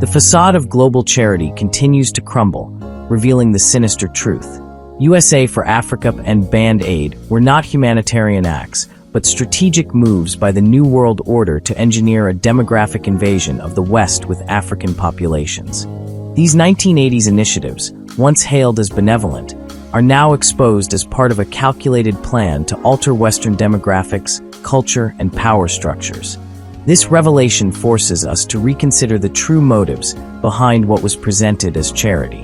facade of global charity continues to crumble, revealing the sinister truth. USA for Africa and Band Aid were not humanitarian acts, but strategic moves by the New World Order to engineer a demographic invasion of the West with African populations. These 1980s initiatives, once hailed as benevolent, are now exposed as part of a calculated plan to alter Western demographics, culture, and power structures. This revelation forces us to reconsider the true motives behind what was presented as charity.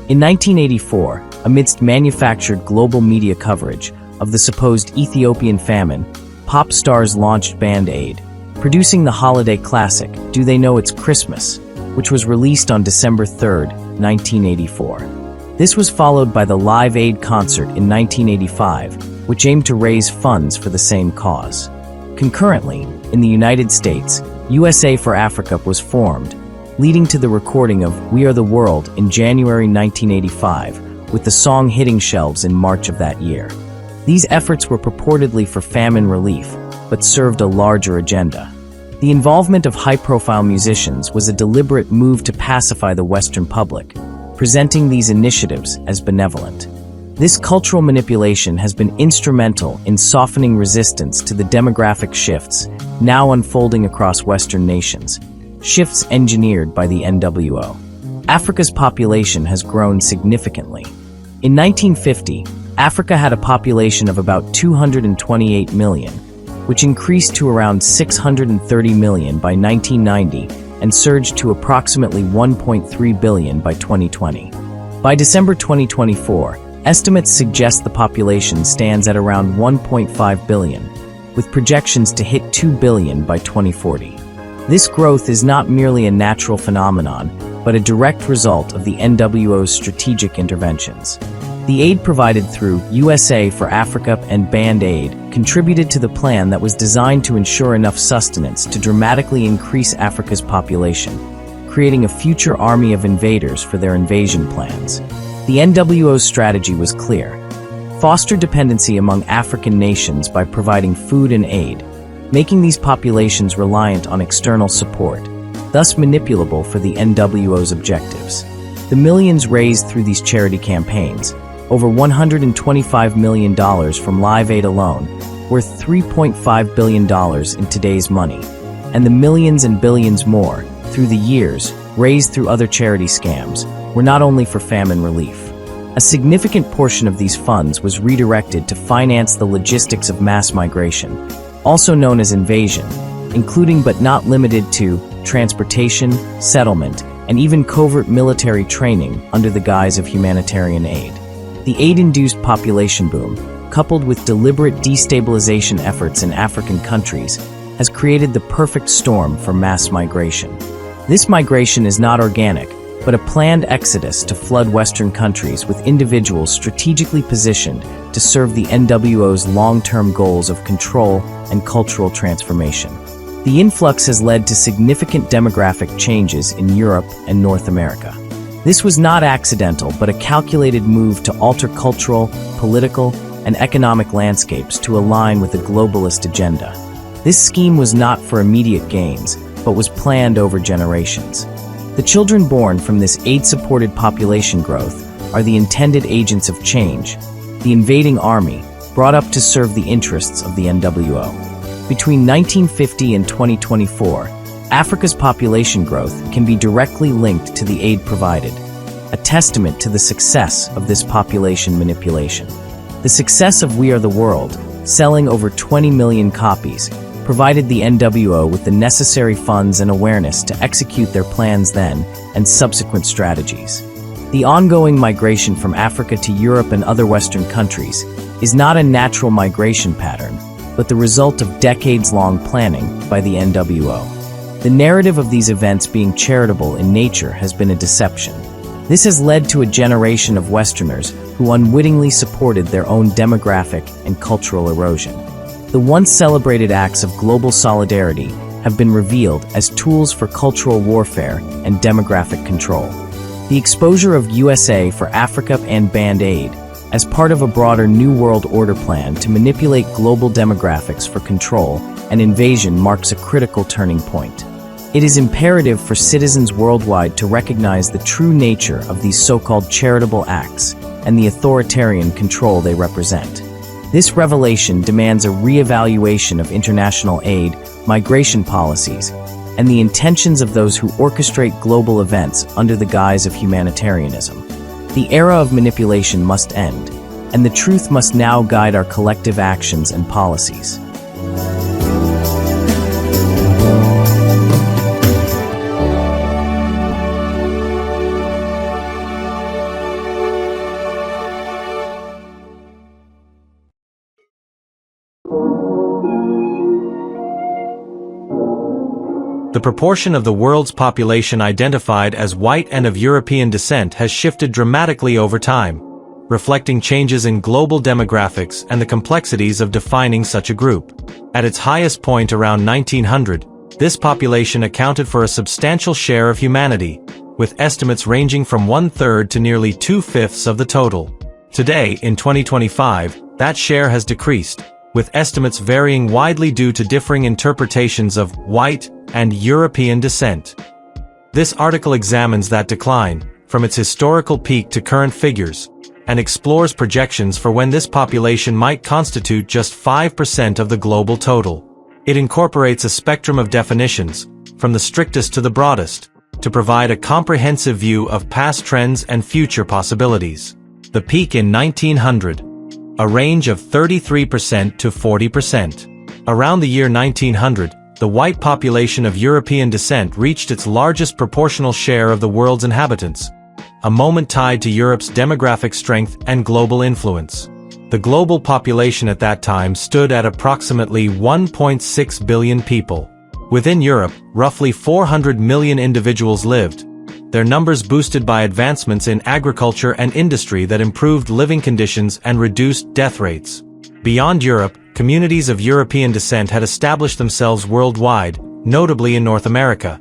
In 1984, amidst manufactured global media coverage of the supposed Ethiopian famine, pop stars launched Band Aid, producing the holiday classic Do They Know It's Christmas, which was released on December 3, 1984. This was followed by the Live Aid concert in 1985, which aimed to raise funds for the same cause. Concurrently, in the United States, USA for Africa was formed, leading to the recording of We Are the World in January 1985, with the song hitting shelves in March of that year. These efforts were purportedly for famine relief, but served a larger agenda. The involvement of high-profile musicians was a deliberate move to pacify the Western public, presenting these initiatives as benevolent. This cultural manipulation has been instrumental in softening resistance to the demographic shifts now unfolding across Western nations, shifts engineered by the NWO. Africa's population has grown significantly. In 1950, Africa had a population of about 228 million, which increased to around 630 million by 1990 and surged to approximately 1.3 billion by 2020. By December 2024, estimates suggest the population stands at around 1.5 billion, with projections to hit 2 billion by 2040. This growth is not merely a natural phenomenon, but a direct result of the NWO's strategic interventions. The aid provided through USA for Africa and Band Aid contributed to the plan that was designed to ensure enough sustenance to dramatically increase Africa's population, creating a future army of invaders for their invasion plans. The NWO's strategy was clear: foster dependency among African nations by providing food and aid, making these populations reliant on external support, thus manipulable for the NWO's objectives. The millions raised through these charity campaigns, over $125 million from Live Aid alone, worth $3.5 billion in today's money, and the millions and billions more, through the years, raised through other charity scams, were not only for famine relief. A significant portion of these funds was redirected to finance the logistics of mass migration, also known as invasion, including but not limited to transportation, settlement, and even covert military training under the guise of humanitarian aid. The aid-induced population boom, coupled with deliberate destabilization efforts in African countries, has created the perfect storm for mass migration. This migration is not organic, but a planned exodus to flood Western countries with individuals strategically positioned to serve the NWO's long-term goals of control and cultural transformation. The influx has led to significant demographic changes in Europe and North America. This was not accidental, but a calculated move to alter cultural, political, and economic landscapes to align with a globalist agenda. This scheme was not for immediate gains, but was planned over generations. The children born from this aid-supported population growth are the intended agents of change, the invading army, brought up to serve the interests of the NWO. Between 1950 and 2024, Africa's population growth can be directly linked to the aid provided, a testament to the success of this population manipulation. The success of We Are the World, selling over 20 million copies, provided the NWO with the necessary funds and awareness to execute their plans then and subsequent strategies. The ongoing migration from Africa to Europe and other Western countries is not a natural migration pattern, but the result of decades-long planning by the NWO. The narrative of these events being charitable in nature has been a deception. This has led to a generation of Westerners who unwittingly supported their own demographic and cultural erosion. The once celebrated acts of global solidarity have been revealed as tools for cultural warfare and demographic control. The exposure of USA for Africa and Band Aid as part of a broader New World Order plan to manipulate global demographics for control and invasion marks a critical turning point. It is imperative for citizens worldwide to recognize the true nature of these so-called charitable acts and the authoritarian control they represent. This revelation demands a re-evaluation of international aid, migration policies, and the intentions of those who orchestrate global events under the guise of humanitarianism. The era of manipulation must end, and the truth must now guide our collective actions and policies. The proportion of the world's population identified as white and of European descent has shifted dramatically over time, reflecting changes in global demographics and the complexities of defining such a group. At its highest point around 1900, this population accounted for a substantial share of humanity, with estimates ranging from 1/3 to nearly 2/5 of the total. Today, in 2025, that share has decreased, with estimates varying widely due to differing interpretations of white and European descent. This article examines that decline, from its historical peak to current figures, and explores projections for when this population might constitute just 5% of the global total. It incorporates a spectrum of definitions, from the strictest to the broadest, to provide a comprehensive view of past trends and future possibilities. The peak in 1900. A range of 33% to 40%. Around the year 1900, the white population of European descent reached its largest proportional share of the world's inhabitants, a moment tied to Europe's demographic strength and global influence. The global population at that time stood at approximately 1.6 billion people. Within Europe, roughly 400 million individuals lived, their numbers boosted by advancements in agriculture and industry that improved living conditions and reduced death rates. Beyond Europe, communities of European descent had established themselves worldwide, notably in North America,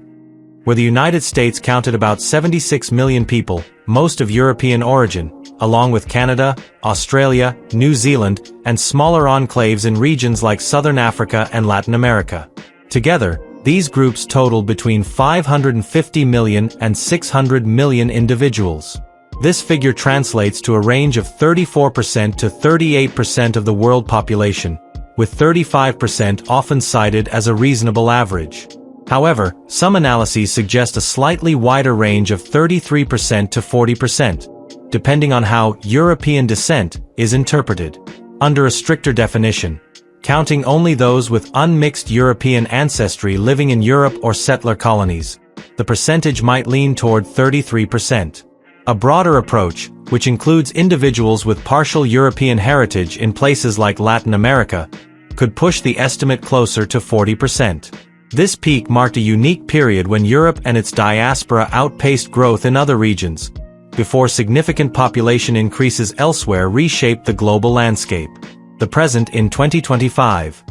where the United States counted about 76 million people, most of European origin, along with Canada, Australia, New Zealand, and smaller enclaves in regions like Southern Africa and Latin America. Together, these groups totaled between 550 million and 600 million individuals. This figure translates to a range of 34% to 38% of the world population, with 35% often cited as a reasonable average. However, some analyses suggest a slightly wider range of 33% to 40%, depending on how European descent is interpreted. Under a stricter definition, counting only those with unmixed European ancestry living in Europe or settler colonies, the percentage might lean toward 33%. A broader approach, which includes individuals with partial European heritage in places like Latin America, could push the estimate closer to 40%. This peak marked a unique period when Europe and its diaspora outpaced growth in other regions, before significant population increases elsewhere reshaped the global landscape. The present in 2025.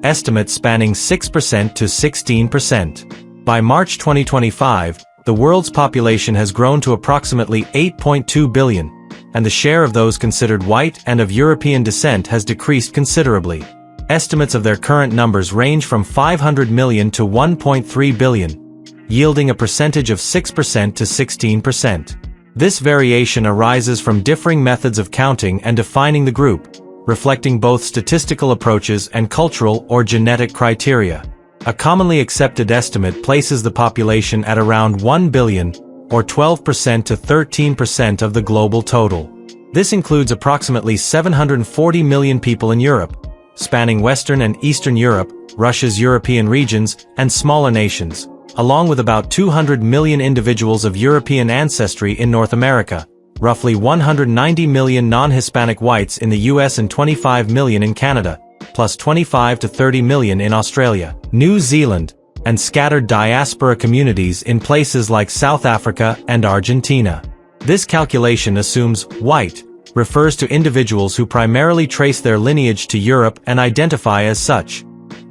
Estimates spanning 6% to 16%. By March 2025, the world's population has grown to approximately 8.2 billion, and the share of those considered white and of European descent has decreased considerably. Estimates of their current numbers range from 500 million to 1.3 billion, yielding a percentage of 6% to 16%. This variation arises from differing methods of counting and defining the group, reflecting both statistical approaches and cultural or genetic criteria. A commonly accepted estimate places the population at around 1 billion, or 12% to 13% of the global total. This includes approximately 740 million people in Europe, spanning Western and Eastern Europe, Russia's European regions, and smaller nations, along with about 200 million individuals of European ancestry in North America, roughly 190 million non-Hispanic whites in the US and 25 million in Canada, plus 25 to 30 million in Australia, New Zealand, and scattered diaspora communities in places like South Africa and Argentina. This calculation assumes white refers to individuals who primarily trace their lineage to Europe and identify as such,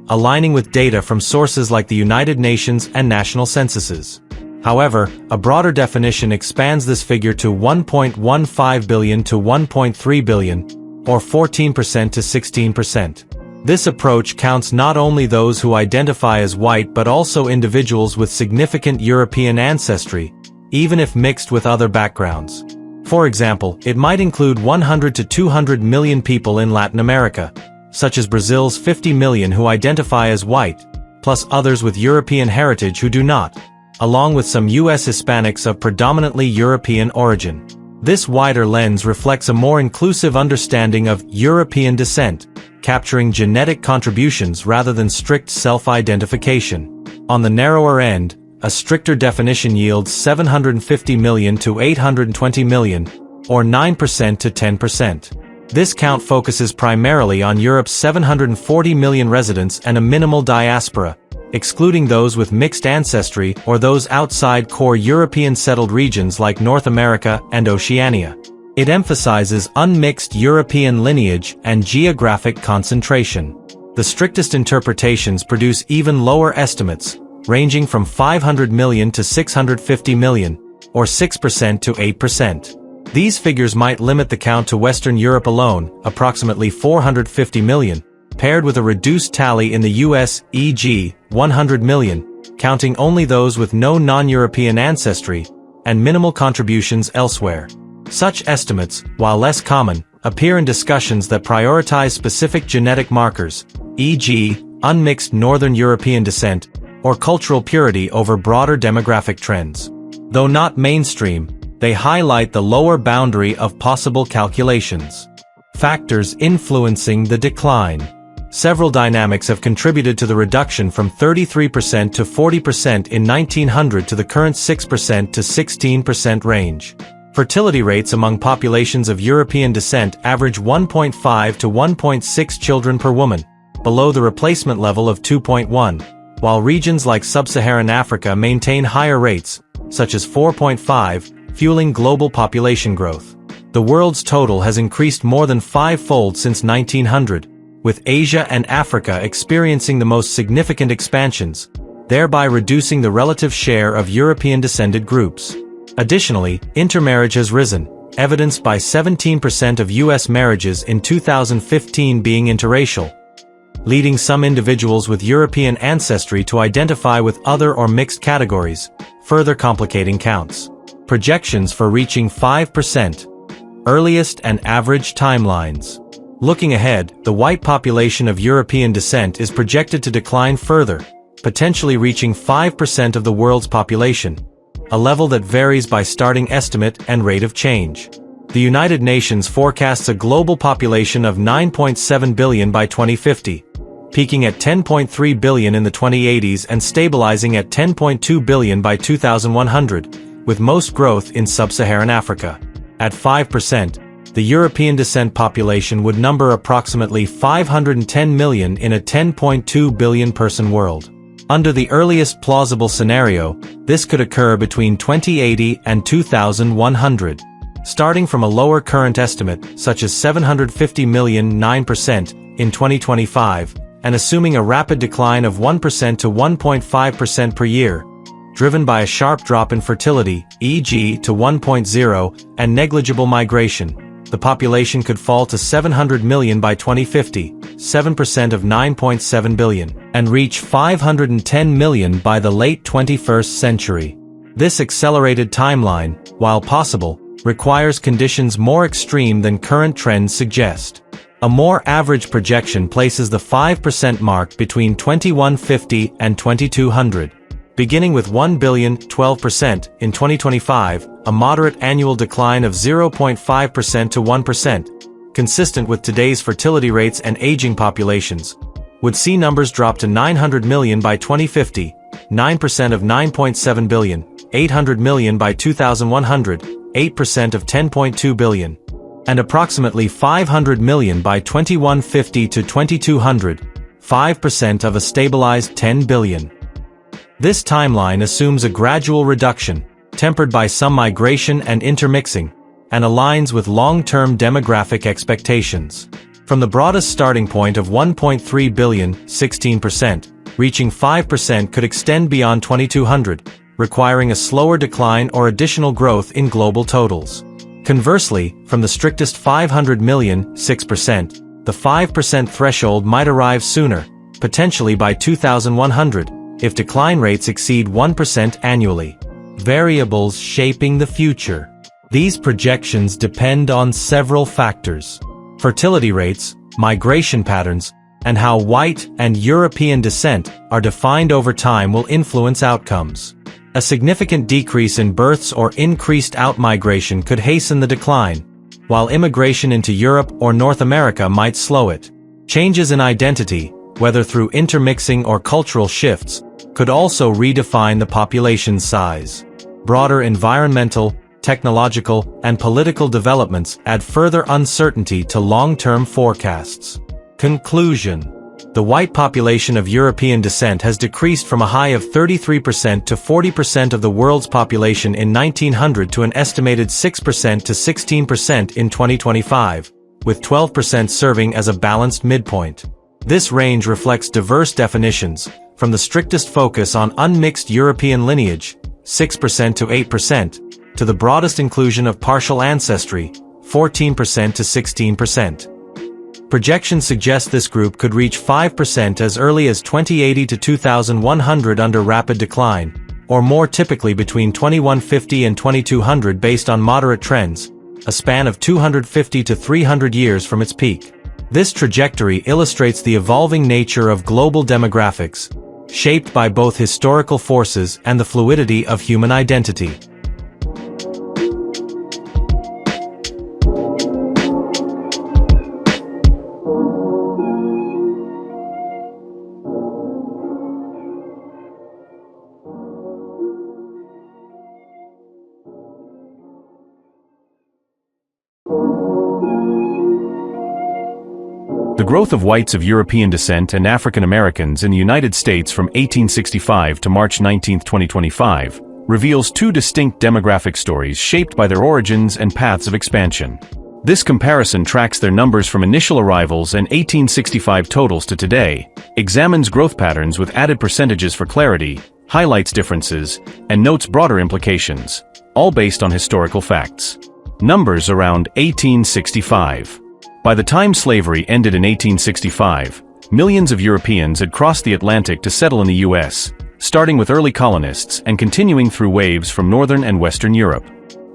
aligning with data from sources like the United Nations and national censuses. However, a broader definition expands this figure to 1.15 billion to 1.3 billion, or 14% to 16%. This approach counts not only those who identify as white but also individuals with significant European ancestry, even if mixed with other backgrounds. For example, it might include 100 to 200 million people in Latin America, such as Brazil's 50 million who identify as white, plus others with European heritage who do not, along with some U.S. Hispanics of predominantly European origin. This wider lens reflects a more inclusive understanding of European descent, capturing genetic contributions rather than strict self-identification. On the narrower end, a stricter definition yields 750 million to 820 million, or 9% to 10%. This count focuses primarily on Europe's 740 million residents and a minimal diaspora, excluding those with mixed ancestry or those outside core European settled regions like North America and Oceania. It emphasizes unmixed European lineage and geographic concentration. The strictest interpretations produce even lower estimates, ranging from 500 million to 650 million, or 6% to 8%. These figures might limit the count to Western Europe alone, approximately 450 million, paired with a reduced tally in the US, e.g., 100 million, counting only those with no non-European ancestry, and minimal contributions elsewhere. Such estimates, while less common, appear in discussions that prioritize specific genetic markers, e.g., unmixed Northern European descent, or cultural purity over broader demographic trends. Though not mainstream, they highlight the lower boundary of possible calculations. Factors influencing the decline. Several dynamics have contributed to the reduction from 33% to 40% in 1900 to the current 6% to 16% range. Fertility rates among populations of European descent average 1.5 to 1.6 children per woman, below the replacement level of 2.1. While regions like sub-Saharan Africa maintain higher rates, such as 4.5, fueling global population growth. The world's total has increased more than five-fold since 1900, with Asia and Africa experiencing the most significant expansions, thereby reducing the relative share of European-descended groups. Additionally, intermarriage has risen, evidenced by 17% of U.S. marriages in 2015 being interracial, leading some individuals with European ancestry to identify with other or mixed categories, further complicating counts. Projections for reaching 5%. Earliest and average timelines. Looking ahead, the white population of European descent is projected to decline further, potentially reaching 5% of the world's population, a level that varies by starting estimate and rate of change. The United Nations forecasts a global population of 9.7 billion by 2050, peaking at 10.3 billion in the 2080s and stabilizing at 10.2 billion by 2100, with most growth in sub-Saharan Africa. At 5%, the European descent population would number approximately 510 million in a 10.2 billion person world. Under the earliest plausible scenario, this could occur between 2080 and 2100. Starting from a lower current estimate, such as 750 million 9% in 2025, and assuming a rapid decline of 1% to 1.5% per year, driven by a sharp drop in fertility, e.g. to 1.0, and negligible migration, the population could fall to 700 million by 2050, 7% of 9.7 billion, and reach 510 million by the late 21st century. This accelerated timeline, while possible, requires conditions more extreme than current trends suggest. A more average projection places the 5% mark between 2150 and 2200. Beginning with 1 billion, 12%, in 2025, a moderate annual decline of 0.5% to 1%, consistent with today's fertility rates and aging populations, would see numbers drop to 900 million by 2050, 9% of 9.7 billion, 800 million by 2100, 8% of 10.2 billion, and approximately 500 million by 2150 to 2200, 5% of a stabilized 10 billion. This timeline assumes a gradual reduction, tempered by some migration and intermixing, and aligns with long-term demographic expectations. From the broadest starting point of 1.3 billion, 16%, reaching 5% could extend beyond 2200, requiring a slower decline or additional growth in global totals. Conversely, from the strictest 500 million, 6%, The 5% threshold might arrive sooner, potentially by 2100, if decline rates exceed 1% annually. Variables shaping the future. These projections depend on several factors: fertility rates, migration patterns, and how white and European descent are defined over time will influence outcomes. A significant decrease in births or increased outmigration could hasten the decline, while immigration into Europe or North America might slow it. Changes in identity, whether through intermixing or cultural shifts, could also redefine the population size. Broader environmental, technological, and political developments add further uncertainty to long-term forecasts. Conclusion. The white population of European descent has decreased from a high of 33% to 40% of the world's population in 1900 to an estimated 6% to 16% in 2025, with 12% serving as a balanced midpoint. This range reflects diverse definitions, from the strictest focus on unmixed European lineage, 6% to 8%, to the broadest inclusion of partial ancestry, 14% to 16%. Projections suggest this group could reach 5% as early as 2080 to 2100 under rapid decline, or more typically between 2150 and 2200 based on moderate trends, a span of 250 to 300 years from its peak. This trajectory illustrates the evolving nature of global demographics, shaped by both historical forces and the fluidity of human identity. The growth of whites of European descent and African Americans in the United States from 1865 to March 19, 2025, reveals two distinct demographic stories shaped by their origins and paths of expansion. This comparison tracks their numbers from initial arrivals and 1865 totals to today, examines growth patterns with added percentages for clarity, highlights differences, and notes broader implications, all based on historical facts. Numbers around 1865. By the time slavery ended in 1865, millions of Europeans had crossed the Atlantic to settle in the U.S., starting with early colonists and continuing through waves from Northern and Western Europe.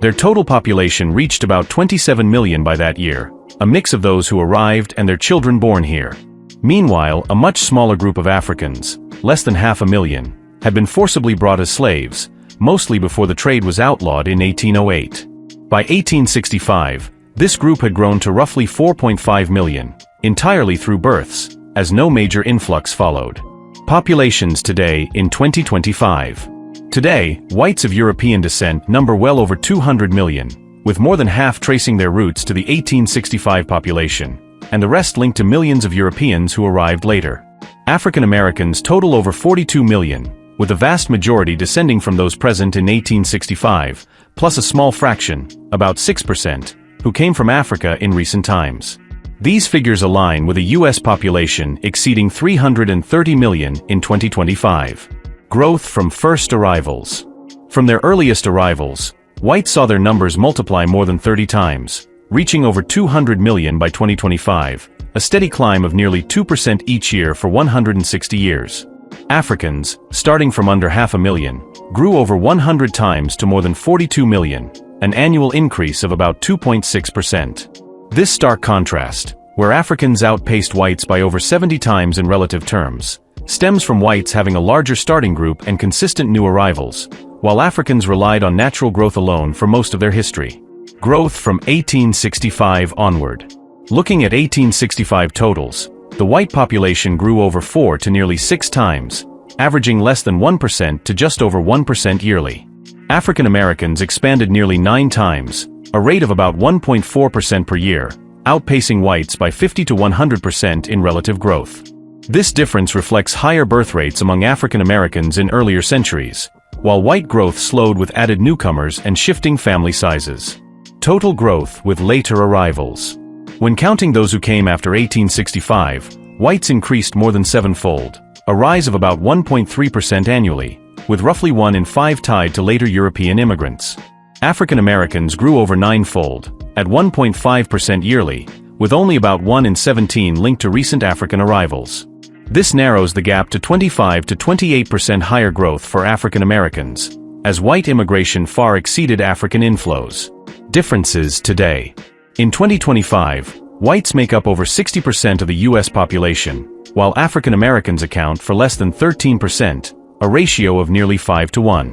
Their total population reached about 27 million by that year, a mix of those who arrived and their children born here. Meanwhile, a much smaller group of Africans, less than 500,000, had been forcibly brought as slaves, mostly before the trade was outlawed in 1808. By 1865, this group had grown to roughly 4.5 million, entirely through births, as no major influx followed. Populations today in 2025. Today, whites of European descent number well over 200 million, with more than half tracing their roots to the 1865 population, and the rest linked to millions of Europeans who arrived later. African Americans total over 42 million, with the vast majority descending from those present in 1865, plus a small fraction, about 6%, who came from Africa in recent times. These figures align with a U.S. population exceeding 330 million in 2025. Growth from first arrivals. From their earliest arrivals, whites saw their numbers multiply more than 30 times, reaching over 200 million by 2025, a steady climb of nearly 2% each year for 160 years. Africans, starting from under 500,000, grew over 100 times to more than 42 million, an annual increase of about 2.6%. This stark contrast, where Africans outpaced whites by over 70 times in relative terms, stems from whites having a larger starting group and consistent new arrivals, while Africans relied on natural growth alone for most of their history. Growth from 1865 onward. Looking at 1865 totals, the white population grew over 4 to nearly 6 times, averaging less than 1% to just over 1% yearly. African Americans expanded nearly 9 times, a rate of about 1.4% per year, outpacing whites by 50 to 100% in relative growth. This difference reflects higher birth rates among African Americans in earlier centuries, while white growth slowed with added newcomers and shifting family sizes. Total growth with later arrivals. When counting those who came after 1865, whites increased more than 7-fold, a rise of about 1.3% annually, with roughly 1 in 5 tied to later European immigrants. African Americans grew over 9-fold, at 1.5% yearly, with only about 1 in 17 linked to recent African arrivals. This narrows the gap to 25 to 28% higher growth for African Americans, as white immigration far exceeded African inflows. Differences today. In 2025, whites make up over 60% of the U.S. population, while African Americans account for less than 13%, a ratio of nearly 5 to 1.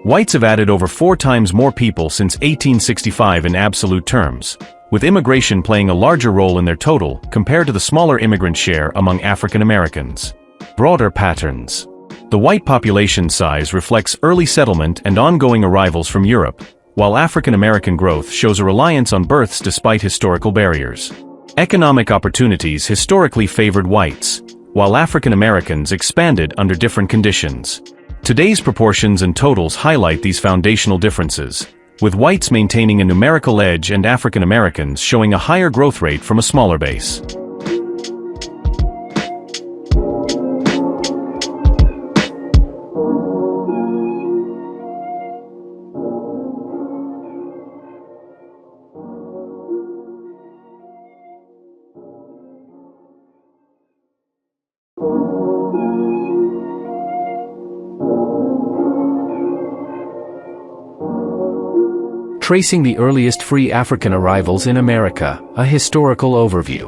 Whites have added over 4 times more people since 1865 in absolute terms, with immigration playing a larger role in their total compared to the smaller immigrant share among African Americans. Broader patterns. The white population size reflects early settlement and ongoing arrivals from Europe, while African American growth shows a reliance on births despite historical barriers. Economic opportunities historically favored whites, while African Americans expanded under different conditions. Today's proportions and totals highlight these foundational differences, with whites maintaining a numerical edge and African Americans showing a higher growth rate from a smaller base. Tracing the earliest free African arrivals in America, a historical overview.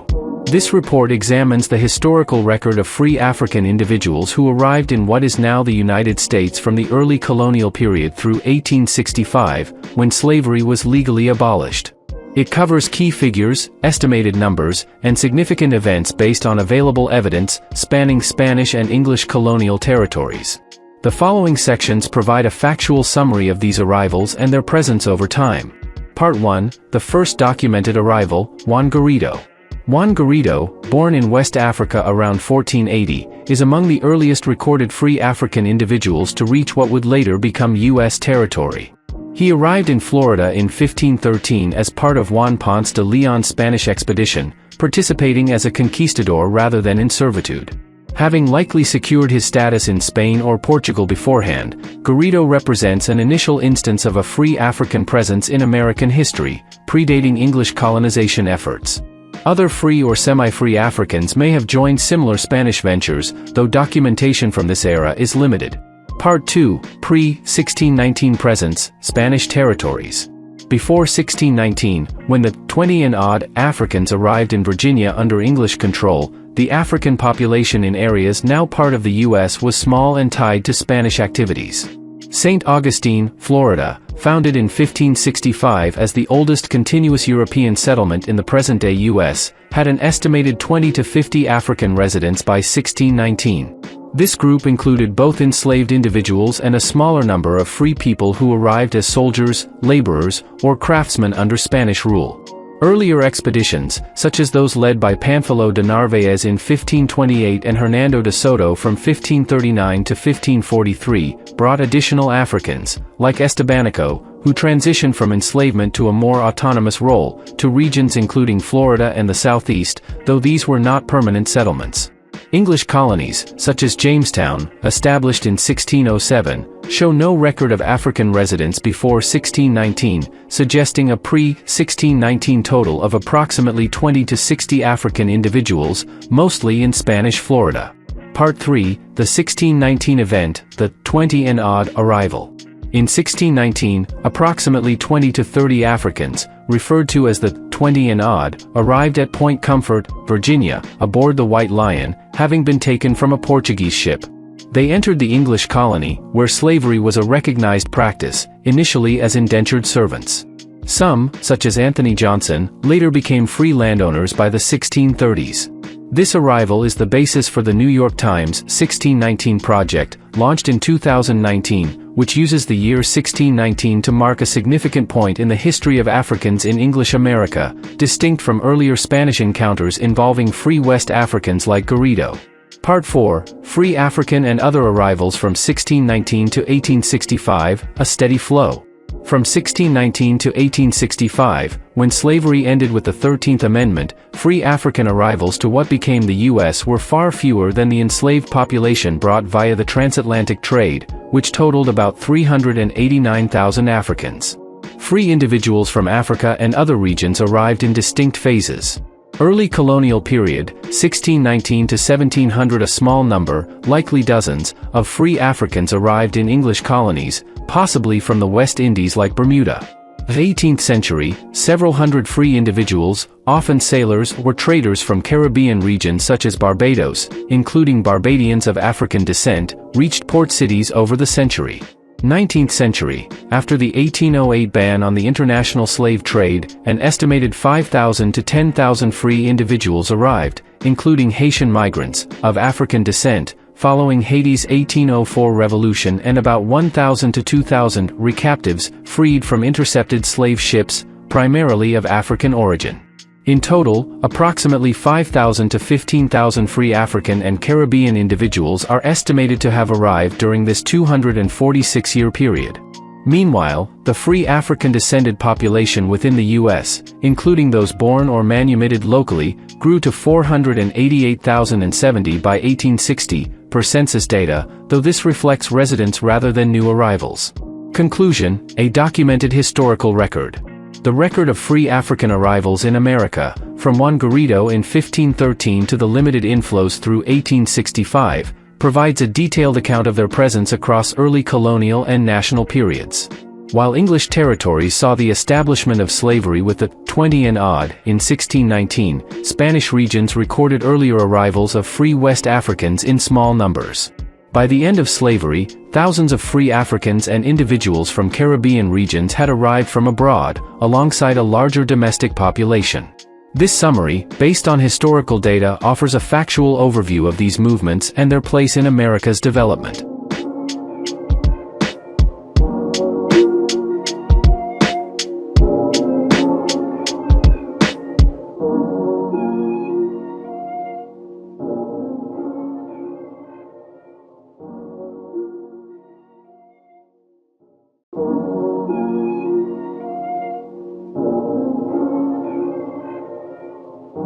This report examines the historical record of free African individuals who arrived in what is now the United States from the early colonial period through 1865, when slavery was legally abolished. It covers key figures, estimated numbers, and significant events based on available evidence spanning Spanish and English colonial territories. The following sections provide a factual summary of these arrivals and their presence over time. Part 1, the first documented arrival, Juan Garrido. Juan Garrido, born in West Africa around 1480, is among the earliest recorded free African individuals to reach what would later become U.S. territory. He arrived in Florida in 1513 as part of Juan Ponce de Leon's Spanish expedition, participating as a conquistador rather than in servitude. Having likely secured his status in Spain or Portugal beforehand, Garrido represents an initial instance of a free African presence in American history, predating English colonization efforts. Other free or semi-free Africans may have joined similar Spanish ventures, though documentation from this era is limited. Part 2, Pre-1619 Presence, Spanish Territories. Before 1619, when the 20-and-odd Africans arrived in Virginia under English control, the African population in areas now part of the U.S. was small and tied to Spanish activities. St. Augustine, Florida, founded in 1565 as the oldest continuous European settlement in the present-day U.S., had an estimated 20 to 50 African residents by 1619. This group included both enslaved individuals and a smaller number of free people who arrived as soldiers, laborers, or craftsmen under Spanish rule. Earlier expeditions, such as those led by Pánfilo de Narváez in 1528 and Hernando de Soto from 1539 to 1543, brought additional Africans, like Estebanico, who transitioned from enslavement to a more autonomous role, to regions including Florida and the Southeast, though these were not permanent settlements. English colonies, such as Jamestown, established in 1607, show no record of African residents before 1619, suggesting a pre-1619 total of approximately 20 to 60 African individuals, mostly in Spanish Florida. Part 3, the 1619 event, the 20-and-odd arrival. In 1619, approximately 20 to 30 Africans, referred to as the 20-and-odd, arrived at Point Comfort, Virginia, aboard the White Lion, having been taken from a Portuguese ship. They entered the English colony, where slavery was a recognized practice, initially as indentured servants. Some, such as Anthony Johnson, later became free landowners by the 1630s. This arrival is the basis for the New York Times 1619 project, launched in 2019, which uses the year 1619 to mark a significant point in the history of Africans in English America, distinct from earlier Spanish encounters involving free West Africans like Garrido. Part 4, Free African and Other Arrivals from 1619 to 1865, A Steady Flow. From 1619 to 1865, when slavery ended with the 13th Amendment, free African arrivals to what became the U.S. were far fewer than the enslaved population brought via the transatlantic trade, which totaled about 389,000 Africans. Free individuals from Africa and other regions arrived in distinct phases. Early colonial period, 1619 to 1700. A small number, likely dozens, of free Africans arrived in English colonies, possibly from the West Indies like Bermuda. The 18th century, several hundred free individuals, often sailors or traders from Caribbean regions such as Barbados, including Barbadians of African descent, reached port cities over the century. 19th century, after the 1808 ban on the international slave trade, an estimated 5,000 to 10,000 free individuals arrived, including Haitian migrants, of African descent, following Haiti's 1804 revolution, and about 1,000 to 2,000 recaptives freed from intercepted slave ships, primarily of African origin. In total, approximately 5,000 to 15,000 free African and Caribbean individuals are estimated to have arrived during this 246-year period. Meanwhile, the free African-descended population within the U.S., including those born or manumitted locally, grew to 488,070 by 1860, per census data, though this reflects residents rather than new arrivals. Conclusion: a documented historical record. The record of free African arrivals in America, from Juan Garrido in 1513 to the limited inflows through 1865, provides a detailed account of their presence across early colonial and national periods. While English territories saw the establishment of slavery with the 20 and odd in 1619, Spanish regions recorded earlier arrivals of free West Africans in small numbers. By the end of slavery, thousands of free Africans and individuals from Caribbean regions had arrived from abroad, alongside a larger domestic population. This summary, based on historical data, offers a factual overview of these movements and their place in America's development.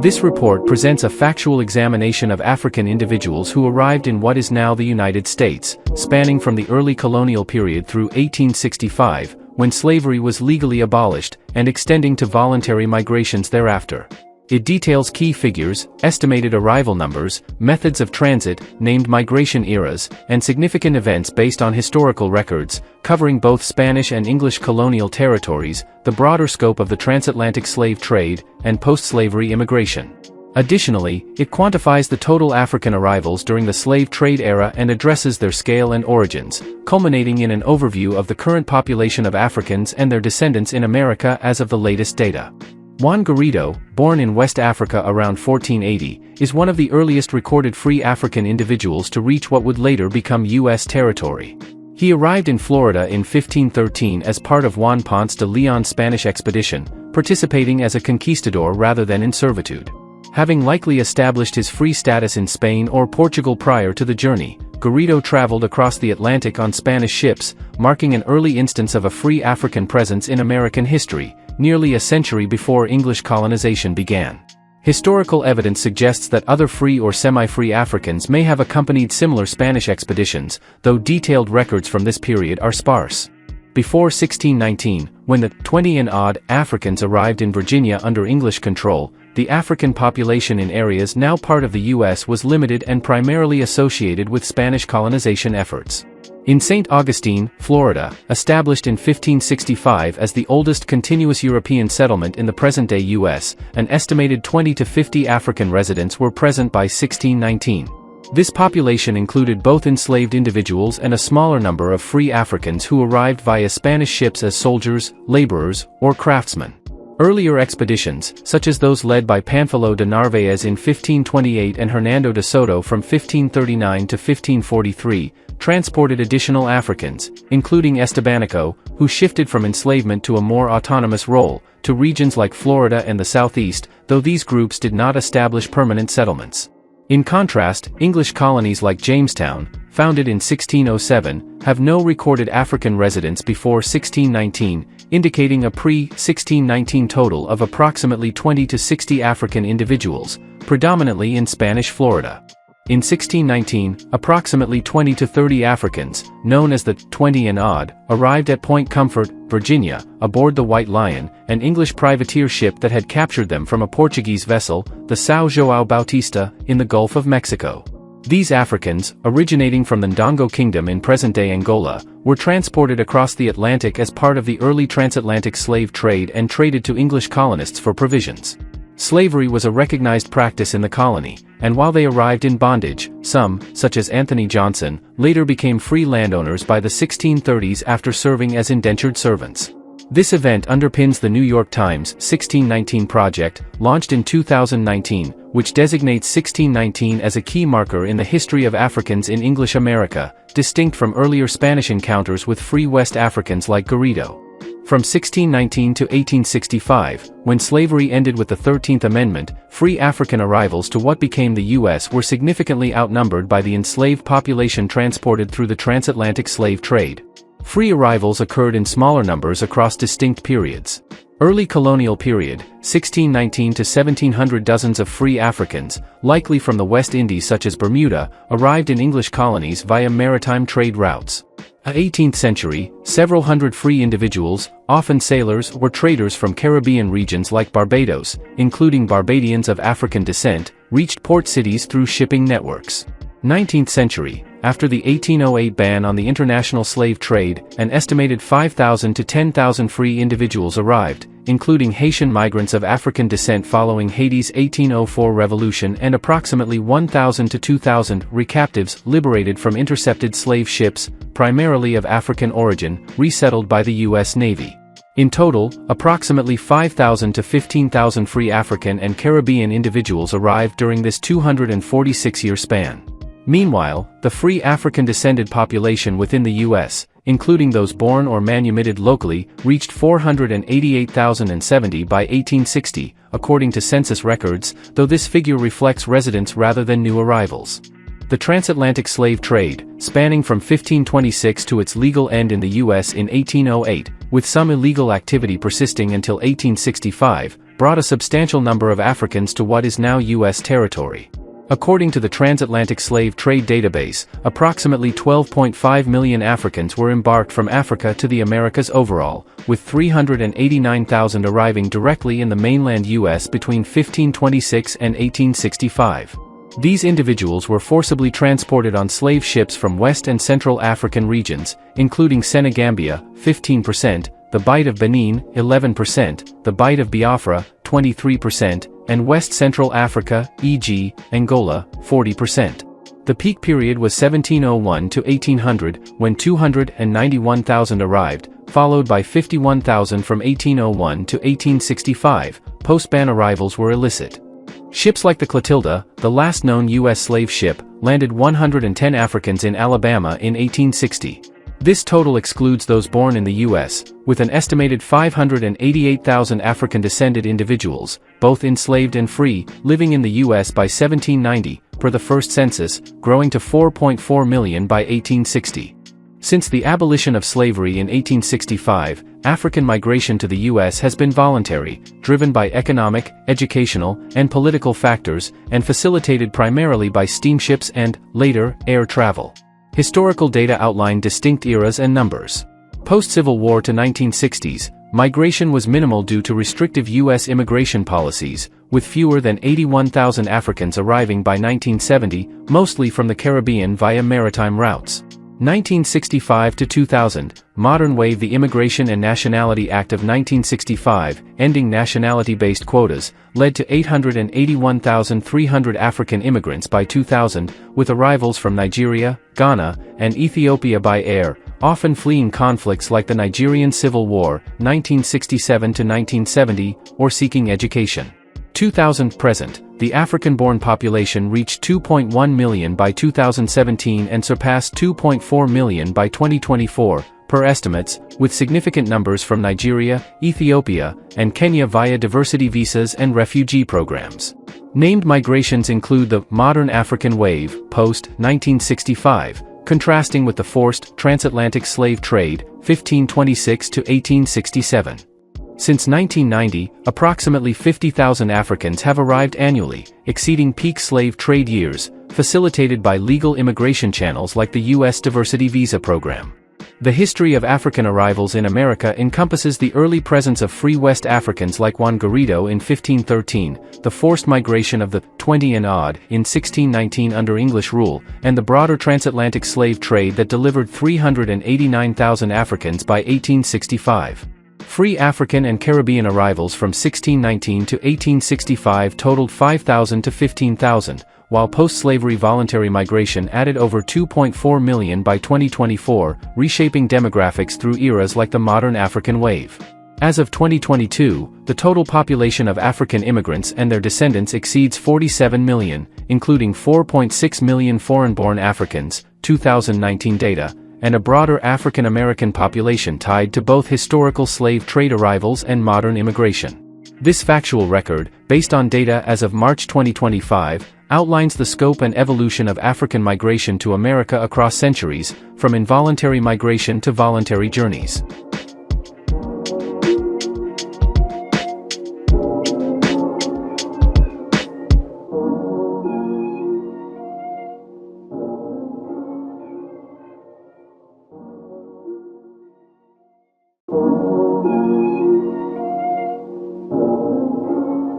This report presents a factual examination of African individuals who arrived in what is now the United States, spanning from the early colonial period through 1865, when slavery was legally abolished, and extending to voluntary migrations thereafter. It details key figures, estimated arrival numbers, methods of transit, named migration eras, and significant events based on historical records, covering both Spanish and English colonial territories, the broader scope of the transatlantic slave trade, and post-slavery immigration. Additionally, it quantifies the total African arrivals during the slave trade era and addresses their scale and origins, culminating in an overview of the current population of Africans and their descendants in America as of the latest data. Juan Garrido, born in West Africa around 1480, is one of the earliest recorded free African individuals to reach what would later become U.S. territory. He arrived in Florida in 1513 as part of Juan Ponce de Leon's Spanish expedition, participating as a conquistador rather than in servitude. Having likely established his free status in Spain or Portugal prior to the journey, Garrido traveled across the Atlantic on Spanish ships, marking an early instance of a free African presence in American history, nearly a century before English colonization began. Historical evidence suggests that other free or semi-free Africans may have accompanied similar Spanish expeditions, though detailed records from this period are sparse. Before 1619, when the 20 and odd Africans arrived in Virginia under English control, the African population in areas now part of the U.S. was limited and primarily associated with Spanish colonization efforts. In St. Augustine, Florida, established in 1565 as the oldest continuous European settlement in the present-day U.S., an estimated 20 to 50 African residents were present by 1619. This population included both enslaved individuals and a smaller number of free Africans who arrived via Spanish ships as soldiers, laborers, or craftsmen. Earlier expeditions, such as those led by Pánfilo de Narváez in 1528 and Hernando de Soto from 1539 to 1543, transported additional Africans, including Estebanico, who shifted from enslavement to a more autonomous role, to regions like Florida and the Southeast, though these groups did not establish permanent settlements. In contrast, English colonies like Jamestown, founded in 1607, have no recorded African residents before 1619, indicating a pre-1619 total of approximately 20 to 60 African individuals, predominantly in Spanish Florida. In 1619, approximately 20 to 30 Africans, known as the 20 and Odd, arrived at Point Comfort, Virginia, aboard the White Lion, an English privateer ship that had captured them from a Portuguese vessel, the São João Bautista, in the Gulf of Mexico. These Africans, originating from the Ndongo Kingdom in present-day Angola, were transported across the Atlantic as part of the early transatlantic slave trade and traded to English colonists for provisions. Slavery was a recognized practice in the colony, and while they arrived in bondage, some, such as Anthony Johnson, later became free landowners by the 1630s after serving as indentured servants. This event underpins the New York Times 1619 Project, launched in 2019, which designates 1619 as a key marker in the history of Africans in English America, distinct from earlier Spanish encounters with free West Africans like Garrido. From 1619 to 1865, when slavery ended with the 13th Amendment, free African arrivals to what became the U.S. were significantly outnumbered by the enslaved population transported through the transatlantic slave trade. Free arrivals occurred in smaller numbers across distinct periods. Early colonial period, 1619 to 1700. Dozens of free Africans, likely from the West Indies such as Bermuda, arrived in English colonies via maritime trade routes. 18th century, several hundred free individuals, often sailors or traders from Caribbean regions like Barbados, including Barbadians of African descent, reached port cities through shipping networks. 19th century, after the 1808 ban on the international slave trade, an estimated 5,000 to 10,000 free individuals arrived, including Haitian migrants of African descent following Haiti's 1804 revolution and approximately 1,000 to 2,000 recaptives liberated from intercepted slave ships, primarily of African origin, resettled by the U.S. Navy. In total, approximately 5,000 to 15,000 free African and Caribbean individuals arrived during this 246-year span. Meanwhile, the free African-descended population within the U.S., including those born or manumitted locally, reached 488,070 by 1860, according to census records, though this figure reflects residents rather than new arrivals. The transatlantic slave trade, spanning from 1526 to its legal end in the U.S. in 1808, with some illegal activity persisting until 1865, brought a substantial number of Africans to what is now U.S. territory. According to the Transatlantic Slave Trade Database, approximately 12.5 million Africans were embarked from Africa to the Americas overall, with 389,000 arriving directly in the mainland U.S. between 1526 and 1865. These individuals were forcibly transported on slave ships from West and Central African regions, including Senegambia, 15%, the Bight of Benin, 11%, the Bight of Biafra, 23%, and West Central Africa, e.g., Angola, 40%. The peak period was 1701 to 1800, when 291,000 arrived, followed by 51,000 from 1801 to 1865. Post-ban arrivals were illicit. Ships like the Clotilda, the last known U.S. slave ship, landed 110 Africans in Alabama in 1860. This total excludes those born in the U.S., with an estimated 588,000 African-descended individuals, both enslaved and free, living in the U.S. by 1790, per the first census, growing to 4.4 million by 1860. Since the abolition of slavery in 1865, African migration to the U.S. has been voluntary, driven by economic, educational, and political factors, and facilitated primarily by steamships and, later, air travel. Historical data outline distinct eras and numbers. Post-Civil War to 1960s, migration was minimal due to restrictive U.S. immigration policies, with fewer than 81,000 Africans arriving by 1970, mostly from the Caribbean via maritime routes. 1965 to 2000, modern wave. The Immigration and Nationality Act of 1965, ending nationality-based quotas, led to 881,300 African immigrants by 2000, with arrivals from Nigeria, Ghana, and Ethiopia by air, often fleeing conflicts like the Nigerian Civil War, 1967 to 1970, or seeking education. 2000 present, the African-born population reached 2.1 million by 2017 and surpassed 2.4 million by 2024, per estimates, with significant numbers from Nigeria, Ethiopia, and Kenya via diversity visas and refugee programs. Named migrations include the modern African wave, post-1965, contrasting with the forced transatlantic slave trade, 1526 to 1867. Since 1990, approximately 50,000 Africans have arrived annually, exceeding peak slave trade years, facilitated by legal immigration channels like the U.S. Diversity Visa Program. The history of African arrivals in America encompasses the early presence of free West Africans like Juan Garrido in 1513, the forced migration of the 20 and odd in 1619 under English rule, and the broader transatlantic slave trade that delivered 389,000 Africans by 1865. Free African and Caribbean arrivals from 1619 to 1865 totaled 5,000 to 15,000, while post-slavery voluntary migration added over 2.4 million by 2024, reshaping demographics through eras like the modern African wave. As of 2022, the total population of African immigrants and their descendants exceeds 47 million, including 4.6 million foreign-born Africans, 2019 data, and a broader African American population tied to both historical slave trade arrivals and modern immigration. This factual record, based on data as of March 2025, outlines the scope and evolution of African migration to America across centuries, from involuntary migration to voluntary journeys.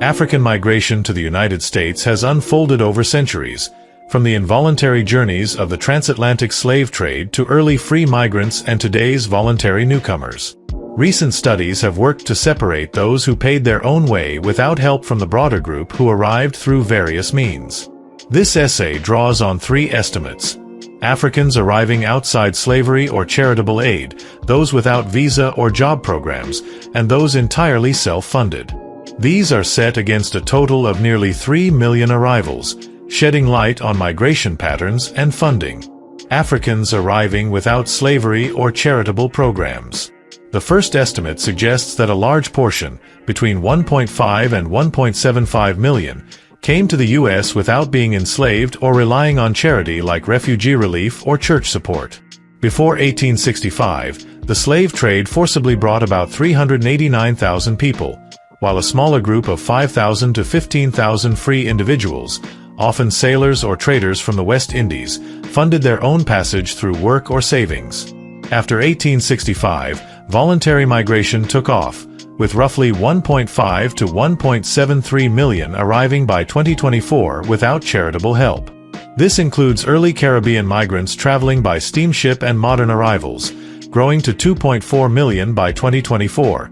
African migration to the United States has unfolded over centuries, from the involuntary journeys of the transatlantic slave trade to early free migrants and today's voluntary newcomers. Recent studies have worked to separate those who paid their own way without help from the broader group who arrived through various means. This essay draws on three estimates: Africans arriving outside slavery or charitable aid, those without visa or job programs, and those entirely self-funded. These are set against a total of nearly 3 million arrivals, shedding light on migration patterns and funding. Africans arriving without slavery or charitable programs. The first estimate suggests that a large portion, between 1.5 and 1.75 million, came to the U.S. without being enslaved or relying on charity like refugee relief or church support. Before 1865, the slave trade forcibly brought about 389,000 people, while a smaller group of 5,000 to 15,000 free individuals, often sailors or traders from the West Indies, funded their own passage through work or savings. After 1865, voluntary migration took off, with roughly 1.5 to 1.73 million arriving by 2024 without charitable help. This includes early Caribbean migrants traveling by steamship and modern arrivals, growing to 2.4 million by 2024.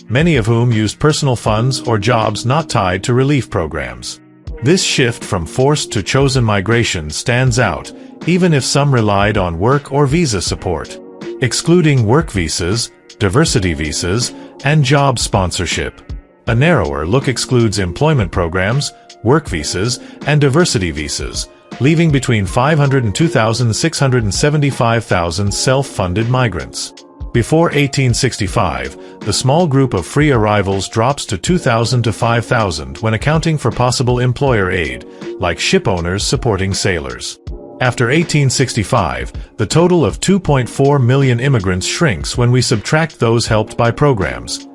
Many of whom used personal funds or jobs not tied to relief programs. This shift from forced to chosen migration stands out, even if some relied on work or visa support. Excluding work visas, diversity visas, and job sponsorship. A narrower look excludes employment programs, work visas, and diversity visas, leaving between 502,000 and 675,000 self-funded migrants. Before 1865, the small group of free arrivals drops to 2,000 to 5,000 when accounting for possible employer aid, like ship owners supporting sailors. After 1865, the total of 2.4 million immigrants shrinks when we subtract those helped by programs,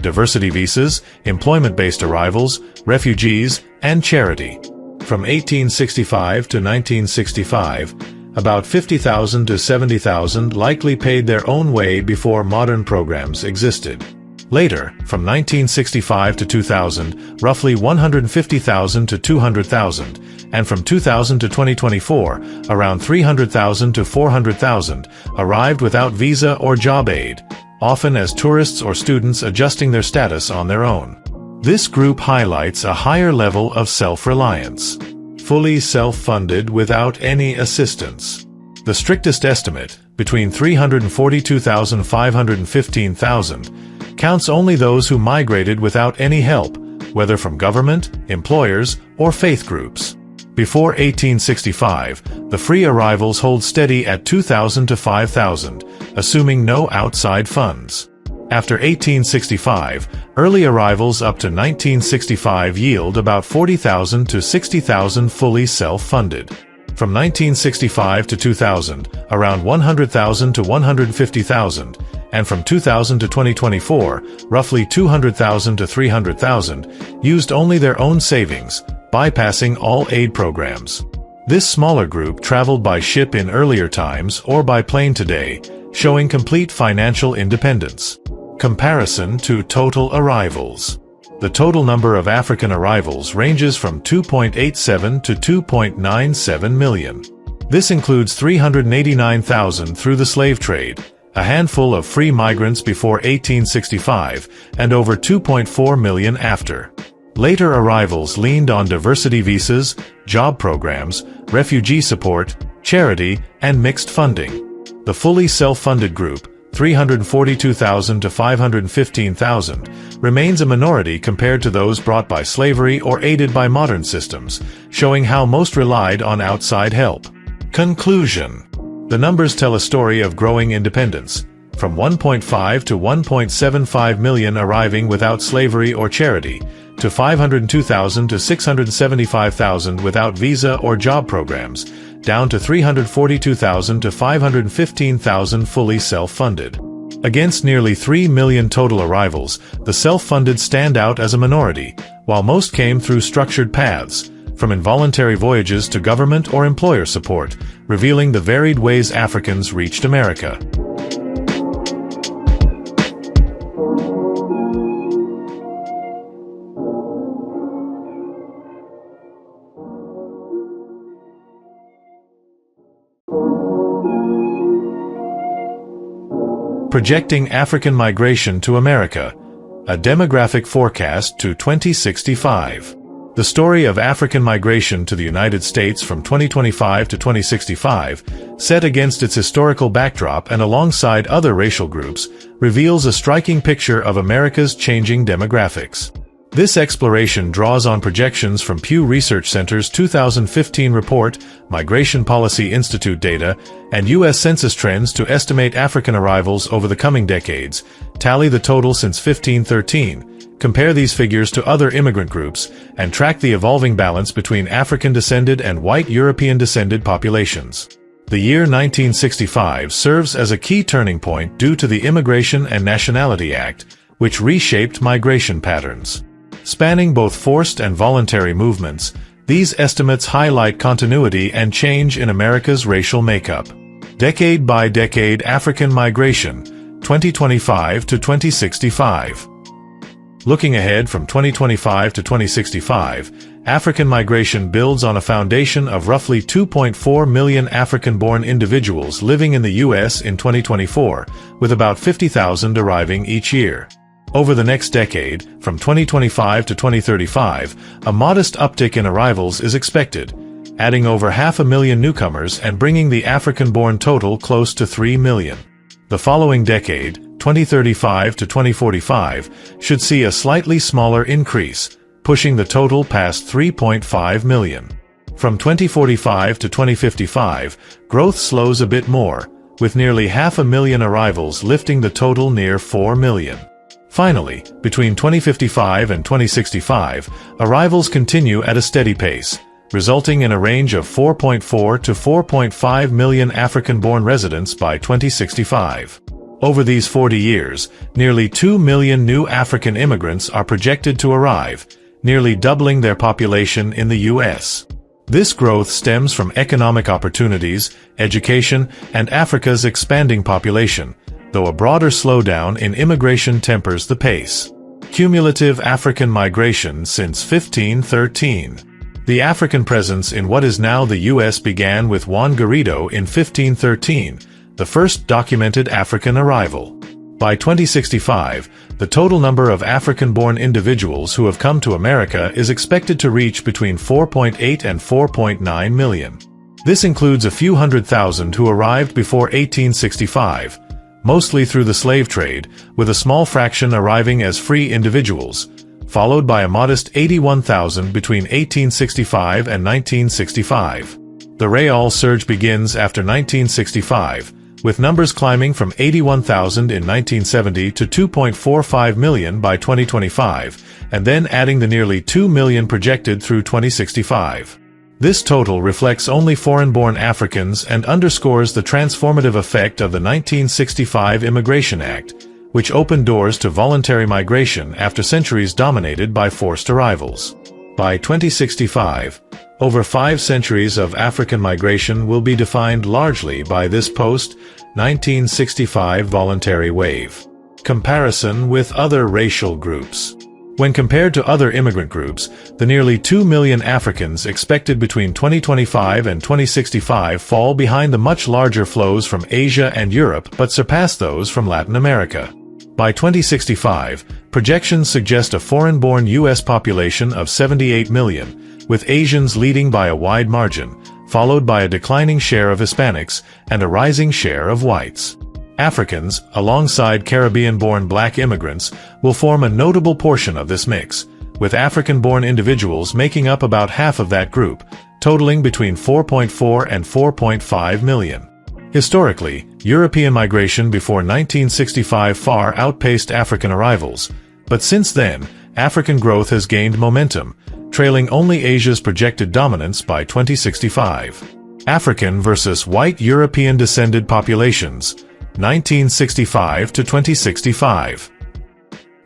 diversity visas, employment-based arrivals, refugees, and charity. From 1865 to 1965, about 50,000 to 70,000 likely paid their own way before modern programs existed. Later, from 1965 to 2000, roughly 150,000 to 200,000, and from 2000 to 2024, around 300,000 to 400,000 arrived without visa or job aid, often as tourists or students adjusting their status on their own. This group highlights a higher level of self-reliance. Fully self-funded without any assistance. The strictest estimate, between 342,000 and 515,000, counts only those who migrated without any help, whether from government, employers, or faith groups. Before 1865, the free arrivals hold steady at 2,000 to 5,000, assuming no outside funds. After 1865, early arrivals up to 1965 yield about 40,000 to 60,000 fully self-funded. From 1965 to 2000, around 100,000 to 150,000, and from 2000 to 2024, roughly 200,000 to 300,000 used only their own savings, bypassing all aid programs. This smaller group traveled by ship in earlier times or by plane today, showing complete financial independence. Comparison to total arrivals. The total number of African arrivals ranges from 2.87 to 2.97 million. This includes 389,000 through the slave trade, a handful of free migrants before 1865, and over 2.4 million after. Later arrivals leaned on diversity visas, job programs, refugee support, charity, and mixed funding. The fully self-funded group, 342,000 to 515,000, remains a minority compared to those brought by slavery or aided by modern systems, showing how most relied on outside help. Conclusion. The numbers tell a story of growing independence, from 1.5 to 1.75 million arriving without slavery or charity, to 502,000 to 675,000 without visa or job programs, down to 342,000 to 515,000 fully self-funded. Against nearly 3 million total arrivals, the self-funded stand out as a minority, while most came through structured paths, from involuntary voyages to government or employer support, revealing the varied ways Africans reached America. Projecting African Migration to America, a demographic forecast to 2065. The story of African migration to the United States from 2025 to 2065, set against its historical backdrop and alongside other racial groups, reveals a striking picture of America's changing demographics. This exploration draws on projections from Pew Research Center's 2015 report, Migration Policy Institute data, and U.S. Census trends to estimate African arrivals over the coming decades, tally the total since 1513, compare these figures to other immigrant groups, and track the evolving balance between African-descended and white European-descended populations. The year 1965 serves as a key turning point due to the Immigration and Nationality Act, which reshaped migration patterns. Spanning both forced and voluntary movements, these estimates highlight continuity and change in America's racial makeup. Decade by Decade African Migration, 2025 to 2065. Looking ahead from 2025 to 2065, African migration builds on a foundation of roughly 2.4 million African-born individuals living in the U.S. in 2024, with about 50,000 arriving each year. Over the next decade, from 2025 to 2035, a modest uptick in arrivals is expected, adding over 500,000 newcomers and bringing the African-born total close to 3 million. The following decade, 2035 to 2045, should see a slightly smaller increase, pushing the total past 3.5 million. From 2045 to 2055, growth slows a bit more, with nearly 500,000 arrivals lifting the total near 4 million. Finally, between 2055 and 2065, arrivals continue at a steady pace, resulting in a range of 4.4 to 4.5 million African-born residents by 2065. Over these 40 years, nearly 2 million new African immigrants are projected to arrive, nearly doubling their population in the U.S. This growth stems from economic opportunities, education, and Africa's expanding population, though a broader slowdown in immigration tempers the pace. Cumulative African migration since 1513. The African presence in what is now the U.S. began with Juan Garrido in 1513, the first documented African arrival. By 2065, the total number of African-born individuals who have come to America is expected to reach between 4.8 and 4.9 million. This includes a few 100,000 who arrived before 1865, mostly through the slave trade, with a small fraction arriving as free individuals, followed by a modest 81,000 between 1865 and 1965. The Real surge begins after 1965, with numbers climbing from 81,000 in 1970 to 2.45 million by 2025, and then adding the nearly 2 million projected through 2065. This total reflects only foreign-born Africans and underscores the transformative effect of the 1965 Immigration Act, which opened doors to voluntary migration after centuries dominated by forced arrivals. By 2065, over 5 centuries of African migration will be defined largely by this post-1965 voluntary wave. Comparison with other racial groups. When compared to other immigrant groups, the nearly 2 million Africans expected between 2025 and 2065 fall behind the much larger flows from Asia and Europe but surpass those from Latin America. By 2065, projections suggest a foreign-born U.S. population of 78 million, with Asians leading by a wide margin, followed by a declining share of Hispanics and a rising share of whites. Africans, alongside Caribbean-born black immigrants, will form a notable portion of this mix, with African-born individuals making up about half of that group, totaling between 4.4 and 4.5 million. Historically, European migration before 1965 far outpaced African arrivals, but since then, African growth has gained momentum, trailing only Asia's projected dominance by 2065. African versus white European-descended populations, 1965 to 2065.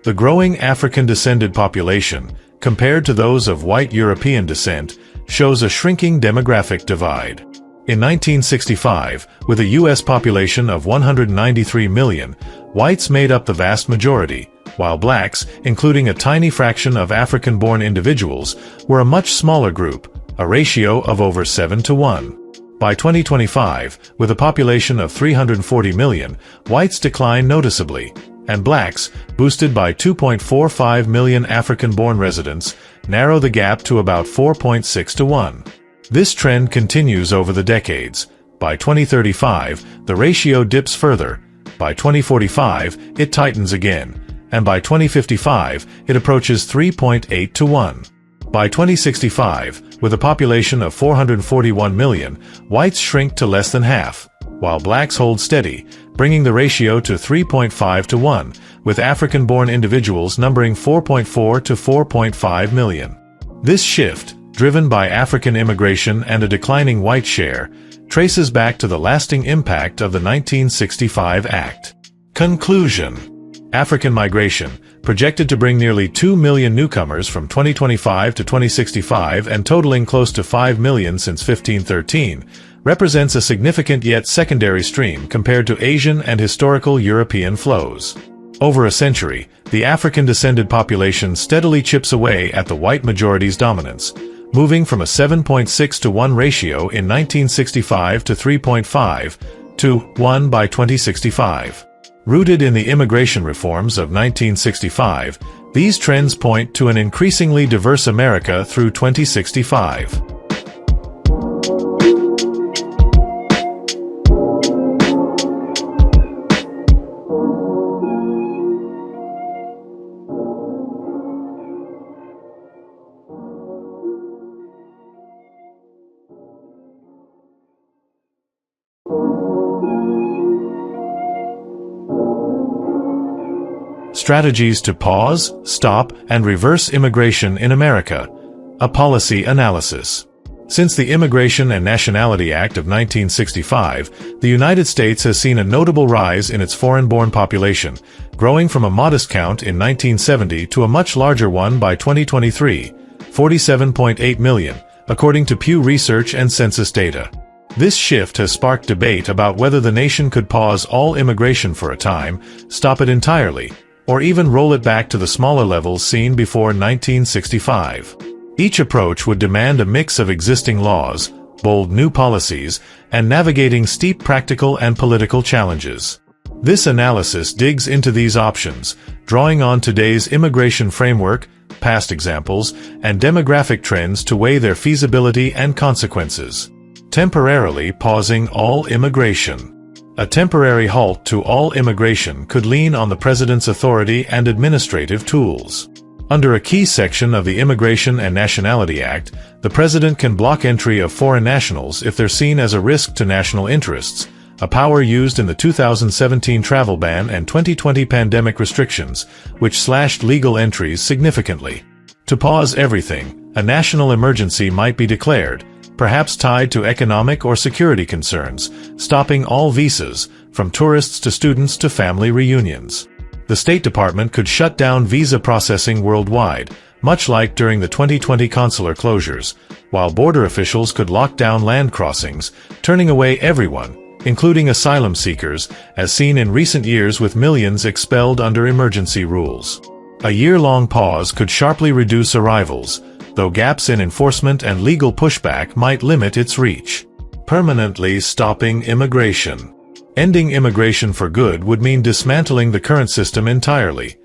The growing African-descended population, compared to those of white European descent, shows a shrinking demographic divide. In 1965, with a U.S. population of 193 million, whites made up the vast majority, while blacks, including a tiny fraction of African-born individuals, were a much smaller group, a ratio of over 7 to 1. By 2025, with a population of 340 million, whites decline noticeably, and blacks, boosted by 2.45 million African-born residents, narrow the gap to about 4.6 to 1. This trend continues over the decades. By 2035, the ratio dips further. By 2045, it tightens again. And by 2055, it approaches 3.8 to 1. By 2065, with a population of 441 million, whites shrink to less than half, while blacks hold steady, bringing the ratio to 3.5 to 1, with African-born individuals numbering 4.4 to 4.5 million. This shift, driven by African immigration and a declining white share, traces back to the lasting impact of the 1965 Act. Conclusion. African migration, projected to bring nearly 2 million newcomers from 2025 to 2065 and totaling close to 5 million since 1513, represents a significant yet secondary stream compared to Asian and historical European flows. Over a century, the African-descended population steadily chips away at the white majority's dominance, moving from a 7.6 to 1 ratio in 1965 to 3.5 to 1 by 2065. Rooted in the immigration reforms of 1965, these trends point to an increasingly diverse America through 2065. Strategies to pause, stop, and reverse immigration in America. A policy analysis. Since the Immigration and Nationality Act of 1965, the United States has seen a notable rise in its foreign-born population, growing from a modest count in 1970 to a much larger one by 2023, 47.8 million, according to Pew Research and census data. This shift has sparked debate about whether the nation could pause all immigration for a time, stop it entirely, or even roll it back to the smaller levels seen before 1965. Each approach would demand a mix of existing laws, bold new policies, and navigating steep practical and political challenges. This analysis digs into these options, drawing on today's immigration framework, past examples, and demographic trends to weigh their feasibility and consequences. Temporarily pausing all immigration. A temporary halt to all immigration could lean on the president's authority and administrative tools. Under a key section of the Immigration and Nationality Act, the president can block entry of foreign nationals if they're seen as a risk to national interests, a power used in the 2017 travel ban and 2020 pandemic restrictions, which slashed legal entries significantly. To pause everything, a national emergency might be declared, perhaps tied to economic or security concerns, stopping all visas, from tourists to students to family reunions. The State Department could shut down visa processing worldwide, much like during the 2020 consular closures, while border officials could lock down land crossings, turning away everyone, including asylum seekers, as seen in recent years with millions expelled under emergency rules. A year-long pause could sharply reduce arrivals, though gaps in enforcement and legal pushback might limit its reach. Permanently stopping immigration. Ending immigration for good would mean dismantling the current system entirely,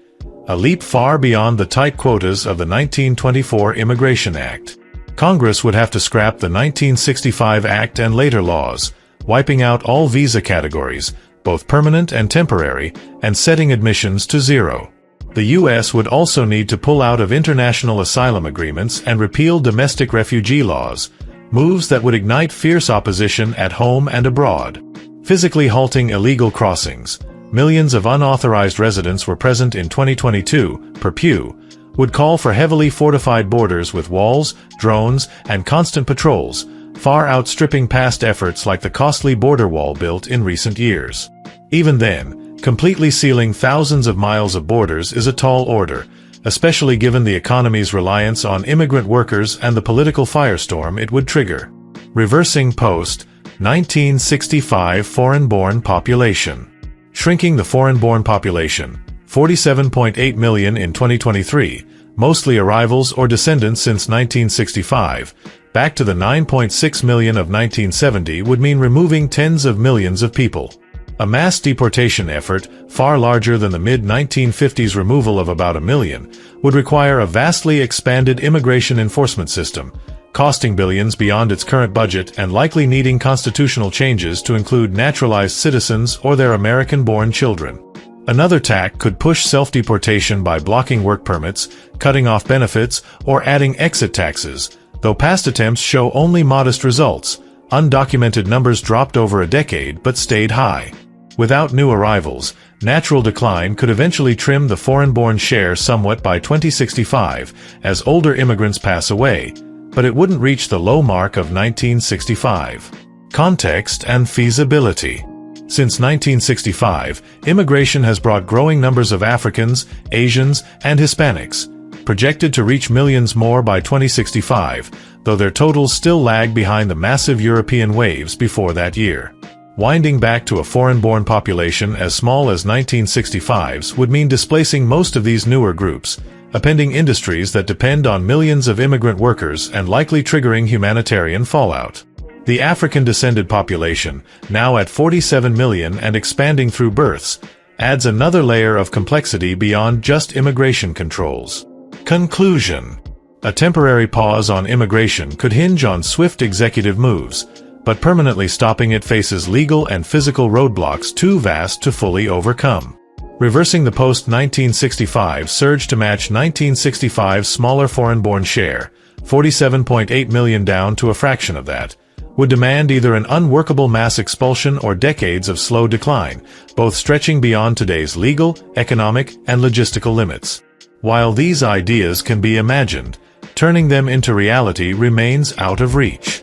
a leap far beyond the tight quotas of the 1924 Immigration Act. Congress would have to scrap the 1965 Act and later laws, wiping out all visa categories, both permanent and temporary, and setting admissions to zero. The U.S. would also need to pull out of international asylum agreements and repeal domestic refugee laws, moves that would ignite fierce opposition at home and abroad. Physically halting illegal crossings. Millions of unauthorized residents were present in 2022, per Pew, would call for heavily fortified borders with walls, drones, and constant patrols, far outstripping past efforts like the costly border wall built in recent years. Even then, completely sealing thousands of miles of borders is a tall order, especially given the economy's reliance on immigrant workers and the political firestorm it would trigger. Reversing post-1965 foreign-born population. Shrinking the foreign-born population, 47.8 million in 2023, mostly arrivals or descendants since 1965, back to the 9.6 million of 1970 would mean removing tens of millions of people. A mass deportation effort, far larger than the mid-1950s removal of about 1 million, would require a vastly expanded immigration enforcement system, costing billions beyond its current budget and likely needing constitutional changes to include naturalized citizens or their American-born children. Another tack could push self-deportation by blocking work permits, cutting off benefits, or adding exit taxes, though past attempts show only modest results. Undocumented numbers dropped over a decade but stayed high. Without new arrivals, natural decline could eventually trim the foreign-born share somewhat by 2065 as older immigrants pass away, but it wouldn't reach the low mark of 1965. Context and feasibility. Since 1965, immigration has brought growing numbers of Africans, Asians, and Hispanics, projected to reach millions more by 2065, though their totals still lag behind the massive European waves before that year. Winding back to a foreign-born population as small as 1965's would mean displacing most of these newer groups, upending industries that depend on millions of immigrant workers and likely triggering humanitarian fallout. The African-descended population, now at 47 million and expanding through births, adds another layer of complexity beyond just immigration controls. Conclusion. A temporary pause on immigration could hinge on swift executive moves, but permanently stopping it faces legal and physical roadblocks too vast to fully overcome. Reversing the post-1965 surge to match 1965's smaller foreign-born share, 47.8 million down to a fraction of that, would demand either an unworkable mass expulsion or decades of slow decline, both stretching beyond today's legal, economic, and logistical limits. While these ideas can be imagined, turning them into reality remains out of reach.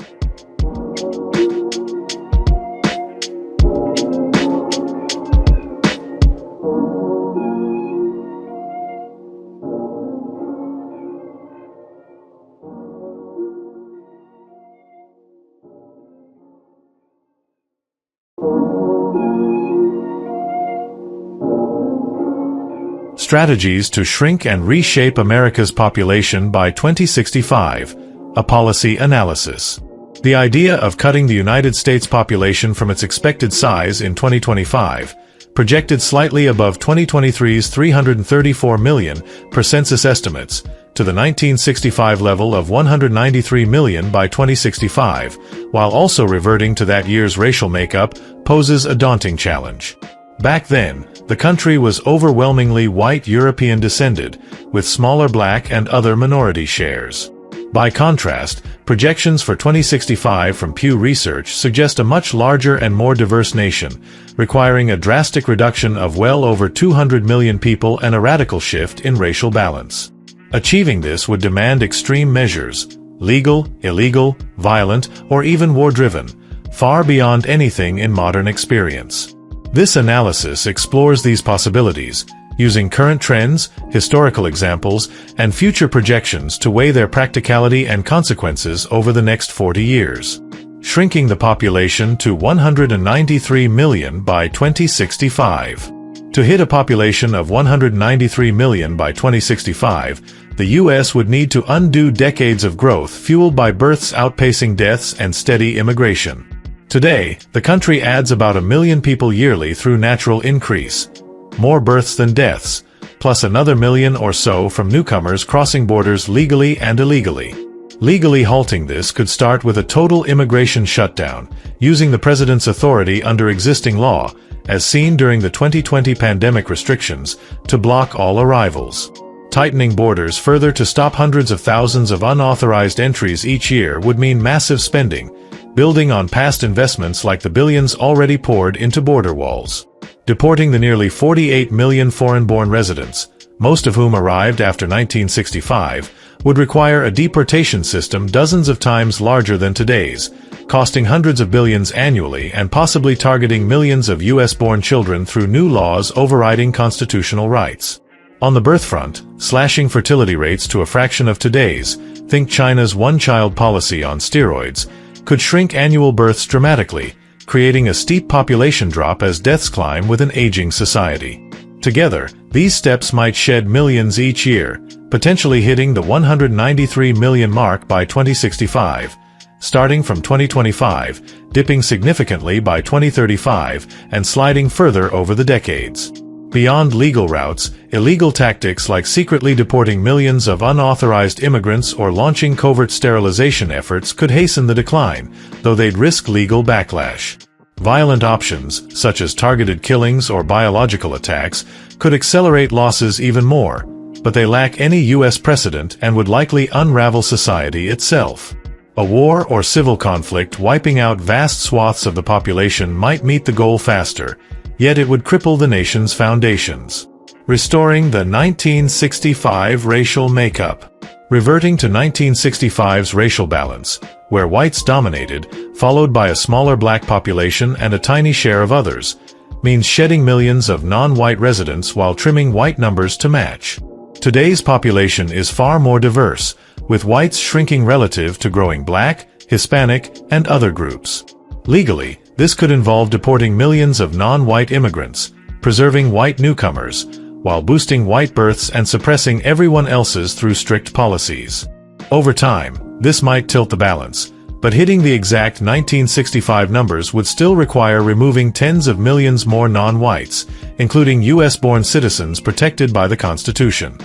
Strategies to Shrink and Reshape America's Population by 2065, a Policy Analysis. The idea of cutting the United States population from its expected size in 2025, projected slightly above 2023's 334 million per census estimates, to the 1965 level of 193 million by 2065, while also reverting to that year's racial makeup, poses a daunting challenge. Back then, the country was overwhelmingly white European descended, with smaller black and other minority shares. By contrast, projections for 2065 from Pew Research suggest a much larger and more diverse nation, requiring a drastic reduction of well over 200 million people and a radical shift in racial balance. Achieving this would demand extreme measures, legal, illegal, violent, or even war-driven, far beyond anything in modern experience. This analysis explores these possibilities, using current trends, historical examples, and future projections to weigh their practicality and consequences over the next 40 years. Shrinking the population to 193 million by 2065. To hit a population of 193 million by 2065, the U.S. would need to undo decades of growth fueled by births outpacing deaths and steady immigration. Today, the country adds about 1 million people yearly through natural increase, more births than deaths, plus another million or so from newcomers crossing borders legally and illegally. Legally halting this could start with a total immigration shutdown, using the president's authority under existing law, as seen during the 2020 pandemic restrictions, to block all arrivals. Tightening borders further to stop hundreds of thousands of unauthorized entries each year would mean massive spending, building on past investments like the billions already poured into border walls. Deporting the nearly 48 million foreign-born residents, most of whom arrived after 1965, would require a deportation system dozens of times larger than today's, costing hundreds of billions annually and possibly targeting millions of U.S.-born children through new laws overriding constitutional rights. On the birth front, slashing fertility rates to a fraction of today's, think China's one-child policy on steroids, could shrink annual births dramatically, creating a steep population drop as deaths climb with an aging society. Together, these steps might shed millions each year, potentially hitting the 193 million mark by 2065, starting from 2025, dipping significantly by 2035, and sliding further over the decades. Beyond legal routes, illegal tactics like secretly deporting millions of unauthorized immigrants or launching covert sterilization efforts could hasten the decline, though they'd risk legal backlash. Violent options, such as targeted killings or biological attacks, could accelerate losses even more, but they lack any U.S. precedent and would likely unravel society itself. A war or civil conflict wiping out vast swaths of the population might meet the goal faster, yet it would cripple the nation's foundations. Restoring the 1965 racial makeup. Reverting to 1965's racial balance, where whites dominated, followed by a smaller black population and a tiny share of others, means shedding millions of non-white residents while trimming white numbers to match. Today's population is far more diverse, with whites shrinking relative to growing black, Hispanic, and other groups. Legally, this could involve deporting millions of non-white immigrants, preserving white newcomers, while boosting white births and suppressing everyone else's through strict policies. Over time, this might tilt the balance, but hitting the exact 1965 numbers would still require removing tens of millions more non-whites, including U.S.-born citizens protected by the Constitution.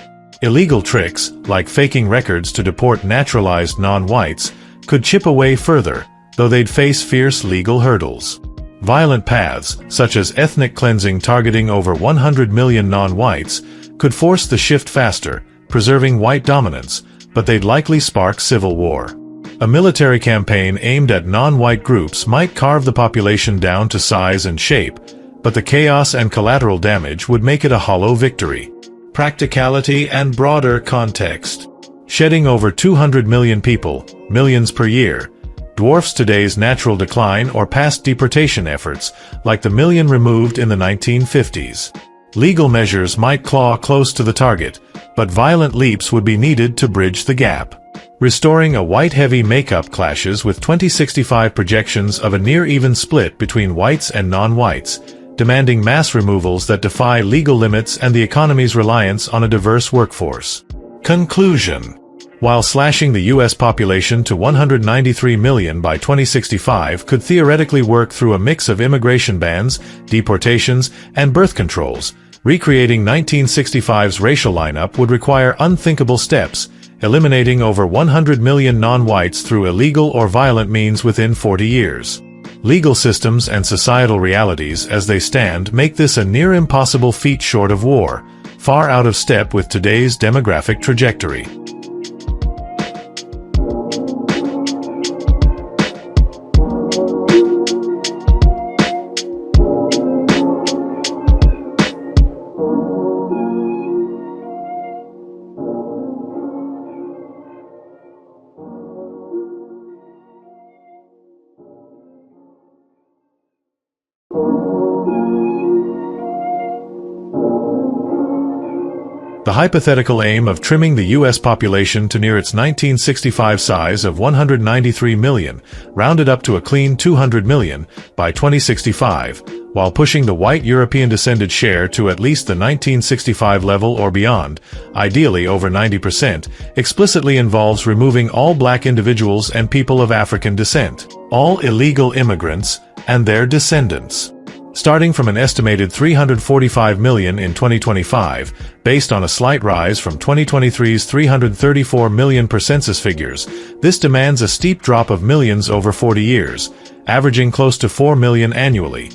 Illegal tricks, like faking records to deport naturalized non-whites, could chip away further, though they'd face fierce legal hurdles. Violent paths, such as ethnic cleansing targeting over 100 million non-whites, could force the shift faster, preserving white dominance, but they'd likely spark civil war. A military campaign aimed at non-white groups might carve the population down to size and shape, but the chaos and collateral damage would make it a hollow victory. Practicality and broader context. Shedding over 200 million people, millions per year, dwarfs today's natural decline or past deportation efforts, like the million removed in the 1950s. Legal measures might claw close to the target, but violent leaps would be needed to bridge the gap. Restoring a white-heavy makeup clashes with 2065 projections of a near-even split between whites and non-whites, demanding mass removals that defy legal limits and the economy's reliance on a diverse workforce. Conclusion. While slashing the U.S. population to 193 million by 2065 could theoretically work through a mix of immigration bans, deportations, and birth controls, recreating 1965's racial lineup would require unthinkable steps, eliminating over 100 million non-whites through illegal or violent means within 40 years. Legal systems and societal realities as they stand make this a near impossible feat short of war, far out of step with today's demographic trajectory. The hypothetical aim of trimming the U.S. population to near its 1965 size of 193 million, rounded up to a clean 200 million, by 2065, while pushing the white European-descended share to at least the 1965 level or beyond, ideally over 90%, explicitly involves removing all black individuals and people of African descent, all illegal immigrants, and their descendants. Starting from an estimated 345 million in 2025, based on a slight rise from 2023's 334 million per census figures, this demands a steep drop of millions over 40 years, averaging close to 4 million annually.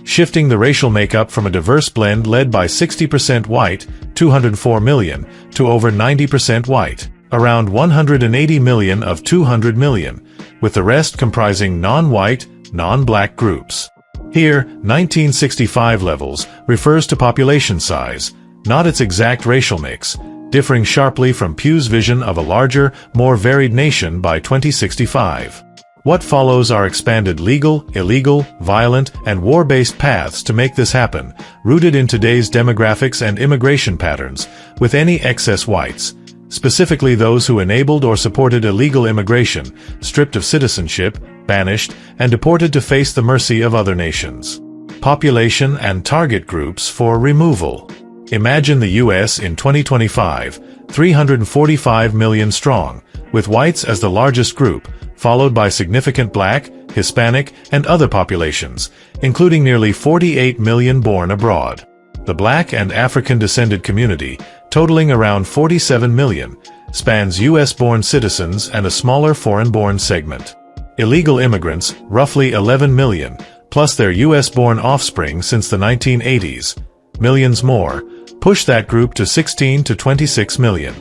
Shifting the racial makeup from a diverse blend led by 60% white, 204 million, to over 90% white, around 180 million of 200 million, with the rest comprising non-white, non-black groups. Here, 1965 levels refers to population size, not its exact racial mix, differing sharply from Pew's vision of a larger, more varied nation by 2065. What follows are expanded legal, illegal, violent, and war-based paths to make this happen, rooted in today's demographics and immigration patterns, with any excess whites, specifically those who enabled or supported illegal immigration, stripped of citizenship, banished, and deported to face the mercy of other nations. Population and target groups for removal. Imagine the U.S. in 2025, 345 million strong, with whites as the largest group, followed by significant black, Hispanic, and other populations, including nearly 48 million born abroad. The black and African-descended community, totaling around 47 million, spans U.S.-born citizens and a smaller foreign-born segment. Illegal immigrants, roughly 11 million, plus their U.S.-born offspring since the 1980s, millions more, push that group to 16 to 26 million.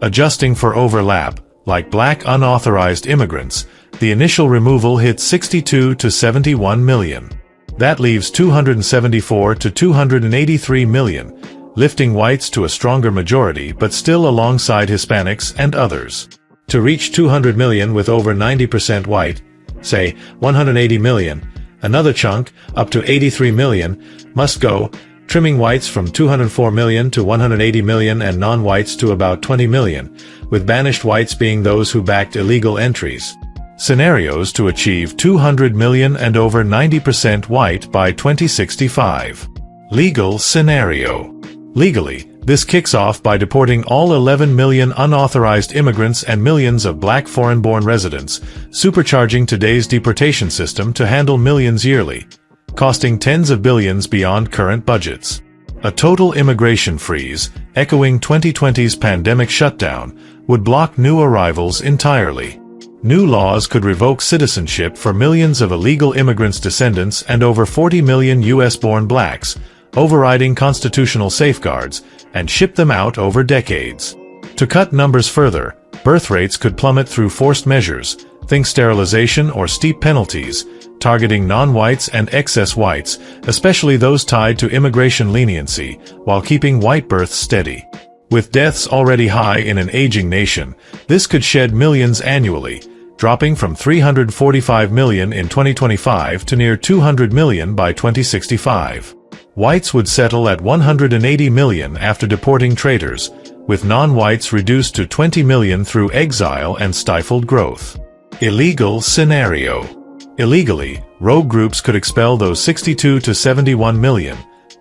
Adjusting for overlap, like black unauthorized immigrants, the initial removal hit 62 to 71 million. That leaves 274 to 283 million, lifting whites to a stronger majority but still alongside Hispanics and others. To reach 200 million with over 90% white, say 180 million, another chunk, up to 83 million, must go, trimming whites from 204 million to 180 million and non-whites to about 20 million, with banished whites being those who backed illegal entries. Scenarios to achieve 200 million and over 90% white by 2065. Legal scenario. Legally, this kicks off by deporting all 11 million unauthorized immigrants and millions of black foreign-born residents, supercharging today's deportation system to handle millions yearly, costing tens of billions beyond current budgets. A total immigration freeze, echoing 2020's pandemic shutdown, would block new arrivals entirely. New laws could revoke citizenship for millions of illegal immigrants' descendants and over 40 million U.S.-born blacks, overriding constitutional safeguards, and ship them out over decades. To cut numbers further, birth rates could plummet through forced measures, think sterilization or steep penalties, targeting non-whites and excess whites, especially those tied to immigration leniency, while keeping white births steady. With deaths already high in an aging nation, this could shed millions annually, dropping from 345 million in 2025 to near 200 million by 2065. Whites would settle at 180 million after deporting traitors, with non-whites reduced to 20 million through exile and stifled growth. Illegal scenario. Illegally, rogue groups could expel those 62 to 71 million,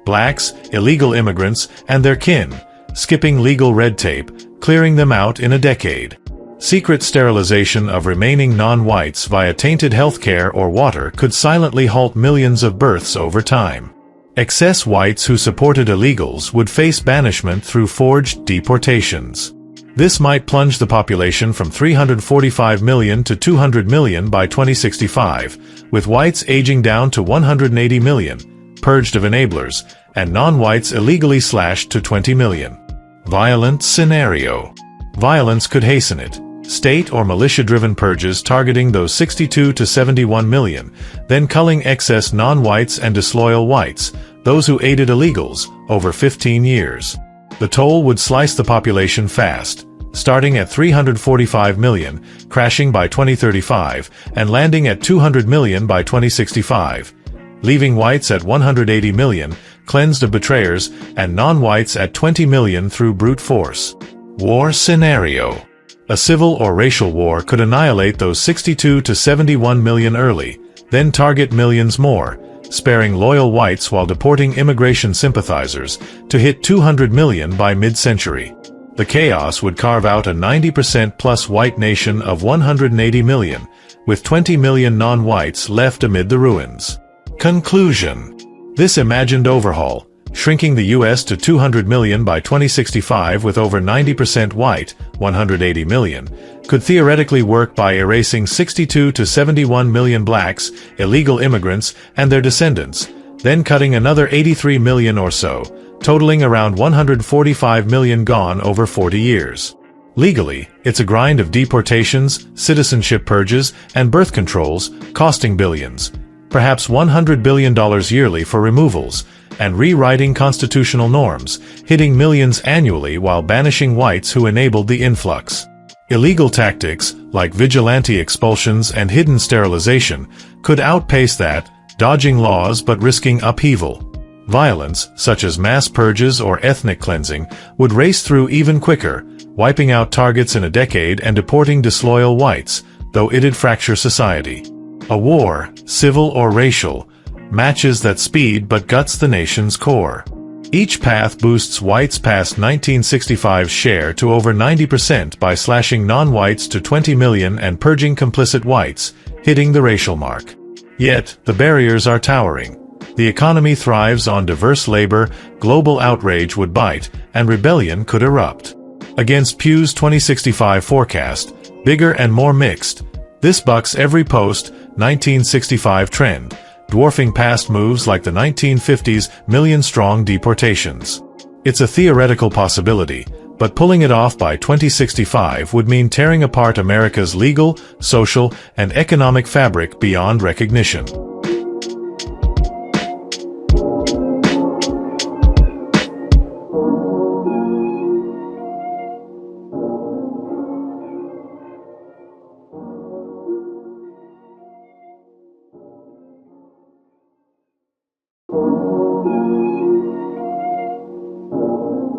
blacks, illegal immigrants, and their kin, skipping legal red tape, clearing them out in a decade. Secret sterilization of remaining non-whites via tainted healthcare or water could silently halt millions of births over time. Excess whites who supported illegals would face banishment through forged deportations. This might plunge the population from 345 million to 200 million by 2065, with whites aging down to 180 million, purged of enablers, and non-whites illegally slashed to 20 million. Violent scenario. Violence could hasten it. State or militia-driven purges targeting those 62 to 71 million, then culling excess non-whites and disloyal whites, those who aided illegals, over 15 years. The toll would slice the population fast, starting at 345 million, crashing by 2035, and landing at 200 million by 2065. leaving whites at 180 million, cleansed of betrayers, and non-whites at 20 million through brute force. War scenario. A civil or racial war could annihilate those 62 to 71 million early, then target millions more, sparing loyal whites while deporting immigration sympathizers, to hit 200 million by mid-century. The chaos would carve out a 90% plus white nation of 180 million, with 20 million non-whites left amid the ruins. Conclusion. This imagined overhaul, shrinking the U.S. to 200 million by 2065 with over 90% white, 180 million, could theoretically work by erasing 62 to 71 million blacks, illegal immigrants, and their descendants, then cutting another 83 million or so, totaling around 145 million gone over 40 years. Legally, it's a grind of deportations, citizenship purges, and birth controls, costing billions, perhaps $100 billion yearly for removals, and rewriting constitutional norms, hitting millions annually while banishing whites who enabled the influx. Illegal tactics, like vigilante expulsions and hidden sterilization, could outpace that, dodging laws but risking upheaval. Violence, such as mass purges or ethnic cleansing, would race through even quicker, wiping out targets in a decade and deporting disloyal whites, though it'd fracture society. A war, civil or racial, matches that speed but guts the nation's core. Each path boosts whites past 1965's share to over 90% by slashing non-whites to 20 million and purging complicit whites, hitting the racial mark. Yet, the barriers are towering. The economy thrives on diverse labor, global outrage would bite, and rebellion could erupt. Against Pew's 2065 forecast, bigger and more mixed, this bucks every post-1965 trend, dwarfing past moves like the 1950s million-strong deportations. It's a theoretical possibility, but pulling it off by 2065 would mean tearing apart America's legal, social, and economic fabric beyond recognition.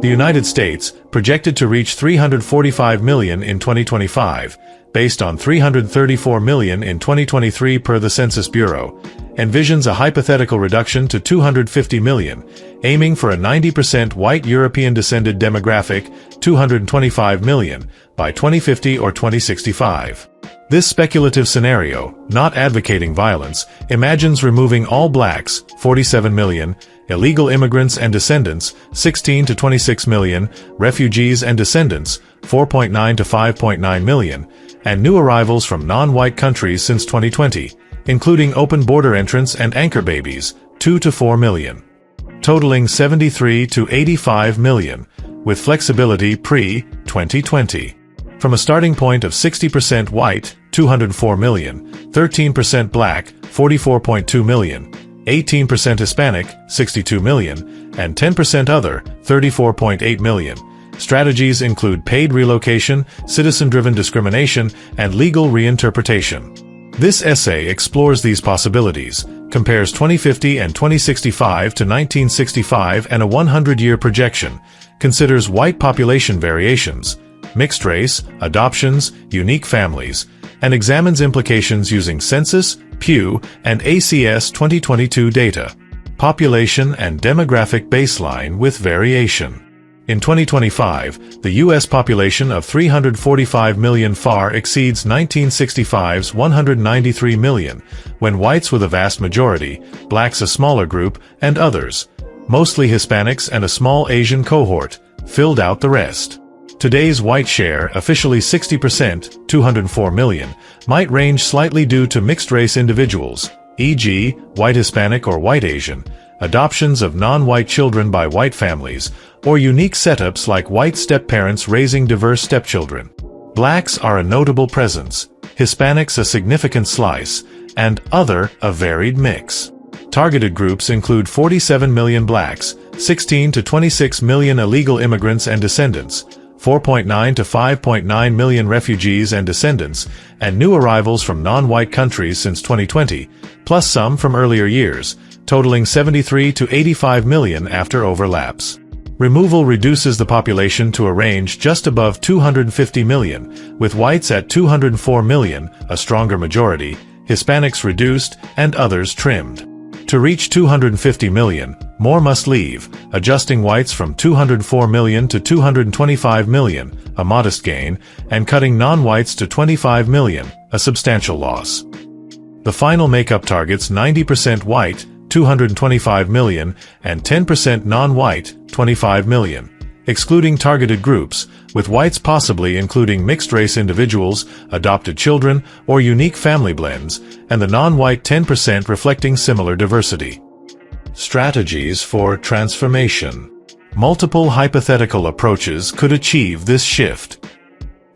The United States, projected to reach 345 million in 2025, based on 334 million in 2023 per the Census Bureau, envisions a hypothetical reduction to 250 million, aiming for a 90% white European-descended demographic, 225 million, by 2050 or 2065. This speculative scenario, not advocating violence, imagines removing all blacks, 47 million, illegal immigrants and descendants, 16 to 26 million, refugees and descendants, 4.9 to 5.9 million, and new arrivals from non-white countries since 2020, including open border entrants and anchor babies, 2 to 4 million, totaling 73 to 85 million, with flexibility pre-2020. From a starting point of 60% white, 204 million, 13% black, 44.2 million, 18% Hispanic, 62 million, and 10% other, 34.8 million. Strategies include paid relocation, citizen-driven discrimination, and legal reinterpretation. This essay explores these possibilities, compares 2050 and 2065 to 1965 and a 100-year projection, considers white population variations, mixed race, adoptions, unique families, and examines implications using Census, Pew, and ACS 2022 data, population and demographic baseline with variation. In 2025, the U.S. population of 345 million far exceeds 1965's 193 million, when whites were the vast majority, blacks a smaller group, and others, mostly Hispanics and a small Asian cohort, filled out the rest. Today's white share, officially 60%, 204 million, might range slightly due to mixed-race individuals, e.g., white Hispanic or white Asian, adoptions of non-white children by white families, or unique setups like white step-parents raising diverse stepchildren. Blacks are a notable presence, Hispanics a significant slice, and other a varied mix. Targeted groups include 47 million blacks, 16 to 26 million illegal immigrants and descendants, 4.9 to 5.9 million refugees and descendants, and new arrivals from non-white countries since 2020, plus some from earlier years, totaling 73 to 85 million after overlaps. Removal reduces the population to a range just above 250 million, with whites at 204 million, a stronger majority, Hispanics reduced, and others trimmed. To reach 250 million, more must leave, adjusting whites from 204 million to 225 million, a modest gain, and cutting non-whites to 25 million, a substantial loss. The final makeup targets 90% white, 225 million, and 10% non-white, 25 million, excluding targeted groups, with whites possibly including mixed-race individuals, adopted children, or unique family blends, and the non-white 10% reflecting similar diversity. Strategies for transformation. Multiple hypothetical approaches could achieve this shift.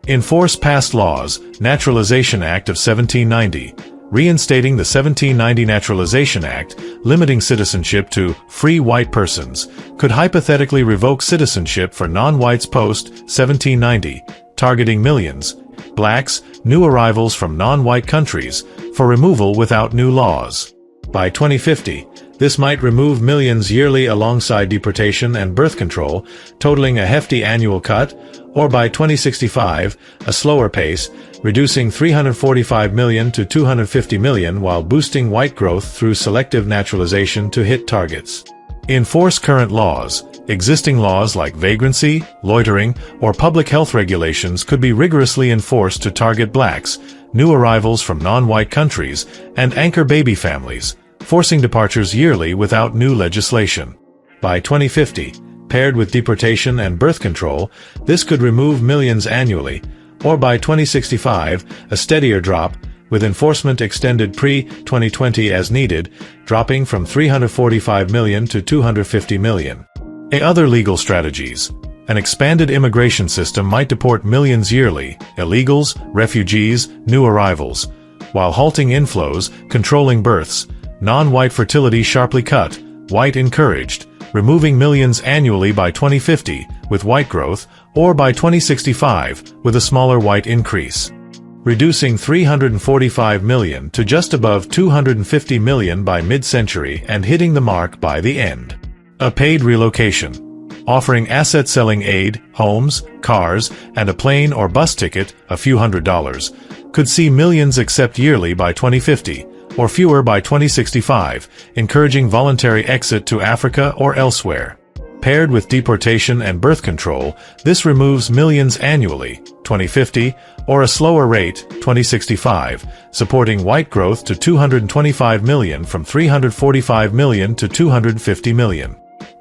Enforce past laws, Naturalization Act of 1790. Reinstating the 1790 Naturalization Act, limiting citizenship to free white persons, could hypothetically revoke citizenship for non-whites post-1790, targeting millions, blacks, new arrivals from non-white countries, for removal without new laws. By 2050, this might remove millions yearly alongside deportation and birth control, totaling a hefty annual cut, or by 2065, a slower pace, reducing 345 million to 250 million while boosting white growth through selective naturalization to hit targets. Enforce current laws. Existing laws like vagrancy, loitering, or public health regulations could be rigorously enforced to target blacks, new arrivals from non-white countries, and anchor baby families, forcing departures yearly without new legislation. By 2050, paired with deportation and birth control, this could remove millions annually, or by 2065, a steadier drop, with enforcement extended pre-2020 as needed, dropping from 345 million to 250 million. Other legal strategies. An expanded immigration system might deport millions yearly, illegals, refugees, new arrivals, while halting inflows, controlling births, non-white fertility sharply cut, white encouraged, removing millions annually by 2050, with white growth, or by 2065, with a smaller white increase. Reducing 345 million to just above 250 million by mid-century and hitting the mark by the end. A paid relocation. Offering asset-selling aid, homes, cars, and a plane or bus ticket, a few $100s, could see millions accept yearly by 2050, or fewer by 2065, encouraging voluntary exit to Africa or elsewhere. Paired with deportation and birth control, this removes millions annually, 2050, or a slower rate, 2065, supporting white growth to 225 million from 345 million to 250 million.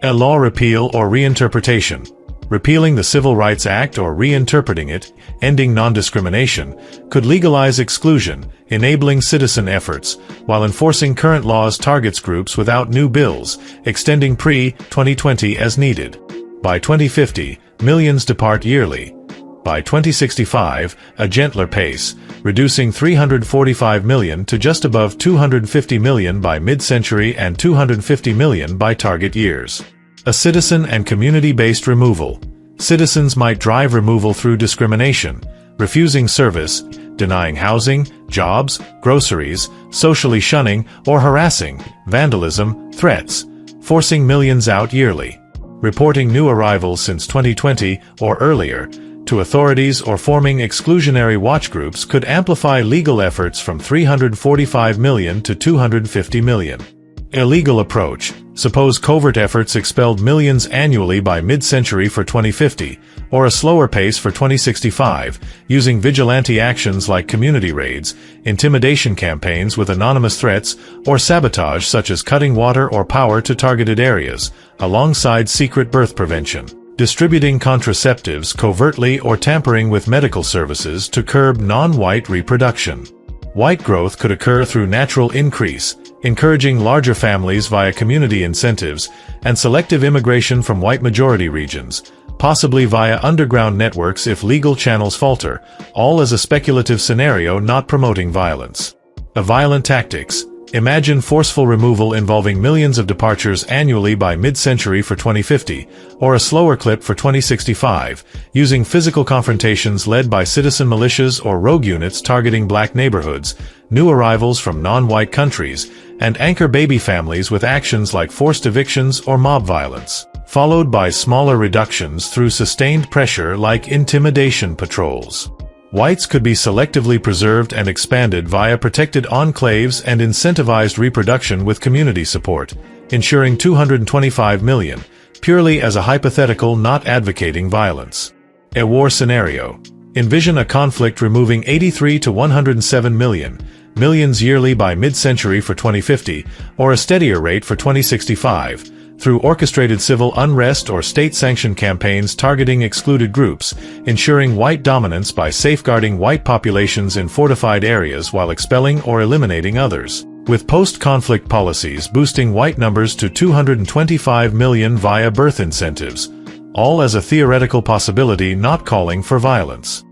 A law repeal or reinterpretation. Repealing the Civil Rights Act or reinterpreting it, ending non-discrimination, could legalize exclusion, enabling citizen efforts, while enforcing current laws targets groups without new bills, extending pre-2020 as needed. By 2050, millions depart yearly. By 2065, a gentler pace, reducing 345 million to just above 250 million by mid-century and 250 million by target years. A citizen and community-based removal. Citizens might drive removal through discrimination, refusing service, denying housing, jobs, groceries, socially shunning or harassing, vandalism, threats, forcing millions out yearly. Reporting new arrivals since 2020 or earlier to authorities or forming exclusionary watch groups could amplify legal efforts from 345 million to 250 million. Illegal approach. Suppose covert efforts expelled millions annually by mid-century for 2050, or a slower pace for 2065, using vigilante actions like community raids, intimidation campaigns with anonymous threats, or sabotage such as cutting water or power to targeted areas, alongside secret birth prevention. Distributing contraceptives covertly or tampering with medical services to curb non-white reproduction. White growth could occur through natural increase, encouraging larger families via community incentives, and selective immigration from white-majority regions, possibly via underground networks if legal channels falter, all as a speculative scenario not promoting violence. A violent tactics. Imagine forceful removal involving millions of departures annually by mid-century for 2050, or a slower clip for 2065, using physical confrontations led by citizen militias or rogue units targeting black neighborhoods, new arrivals from non-white countries, and anchor baby families with actions like forced evictions or mob violence, followed by smaller reductions through sustained pressure like intimidation patrols. Whites could be selectively preserved and expanded via protected enclaves and incentivized reproduction with community support, ensuring 225 million, purely as a hypothetical not advocating violence. A war scenario. Envision a conflict removing 83 to 107 millions yearly by mid-century for 2050, or a steadier rate for 2065, through orchestrated civil unrest or state-sanctioned campaigns targeting excluded groups, ensuring white dominance by safeguarding white populations in fortified areas while expelling or eliminating others, with post-conflict policies boosting white numbers to 225 million via birth incentives, all as a theoretical possibility not calling for violence.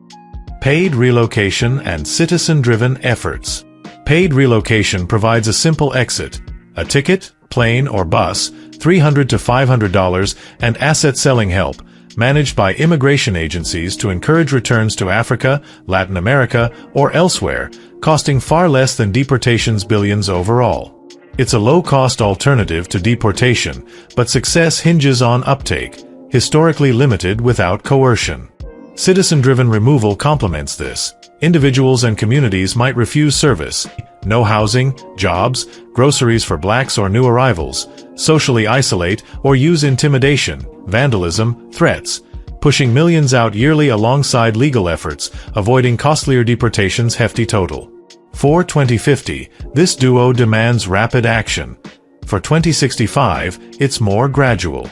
Paid relocation and citizen-driven efforts. Paid relocation provides a simple exit, a ticket, plane or bus, $300 to $500, and asset selling help, managed by immigration agencies to encourage returns to Africa, Latin America, or elsewhere, costing far less than deportation's billions overall. It's a low-cost alternative to deportation, but success hinges on uptake, historically limited without coercion. Citizen-driven removal complements this. Individuals and communities might refuse service, no housing, jobs, groceries for blacks or new arrivals, socially isolate, or use intimidation, vandalism, threats, pushing millions out yearly alongside legal efforts, avoiding costlier deportation's hefty total. For 2050, this duo demands rapid action. For 2065, it's more gradual.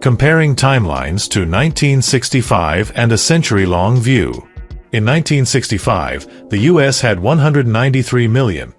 Comparing timelines to 1965 and a century-long view. In 1965, the U.S. had 193 million,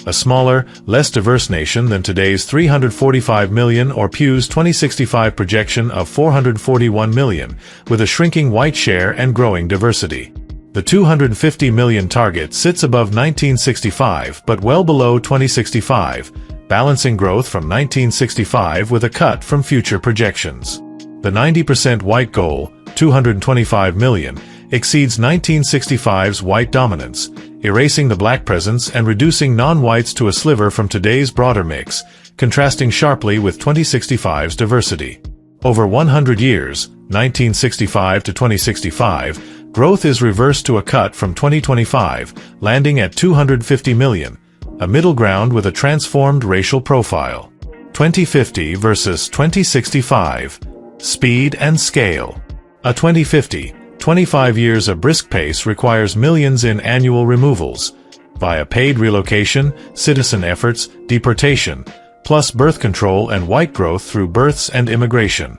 a smaller, less diverse nation than today's 345 million or Pew's 2065 projection of 441 million, with a shrinking white share and growing diversity. The 250 million target sits above 1965 but well below 2065, balancing growth from 1965 with a cut from future projections. The 90% white goal, 225 million, exceeds 1965's white dominance, erasing the black presence and reducing non-whites to a sliver from today's broader mix, contrasting sharply with 2065's diversity. Over 100 years, 1965 to 2065, growth is reversed to a cut from 2025, landing at 250 million, a middle ground with a transformed racial profile. 2050 versus 2065. Speed and scale. A 2050, 25 years of brisk pace requires millions in annual removals, via paid relocation, citizen efforts, deportation, plus birth control and white growth through births and immigration.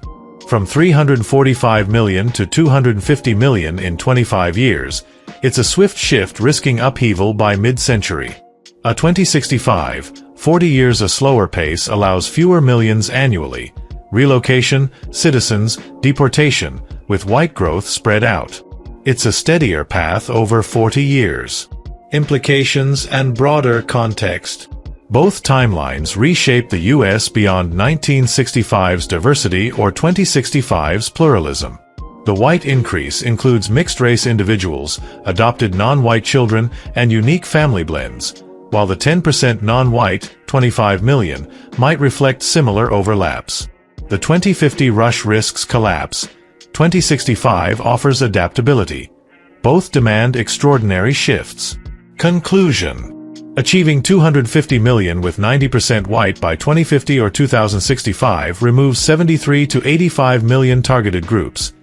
From 345 million to 250 million in 25 years, it's a swift shift risking upheaval by mid-century. A 2065, 40 years a slower pace allows fewer millions annually, relocation, citizens, deportation, with white growth spread out. It's a steadier path over 40 years. Implications and broader context. Both timelines reshape the U.S. beyond 1965's diversity or 2065's pluralism. The white increase includes mixed-race individuals, adopted non-white children, and unique family blends, while the 10% non-white, 25 million, might reflect similar overlaps. The 2050 rush risks collapse. 2065 offers adaptability. Both demand extraordinary shifts. Conclusion. Achieving 250 million with 90% white by 2050 or 2065 removes 73 to 85 million targeted groups.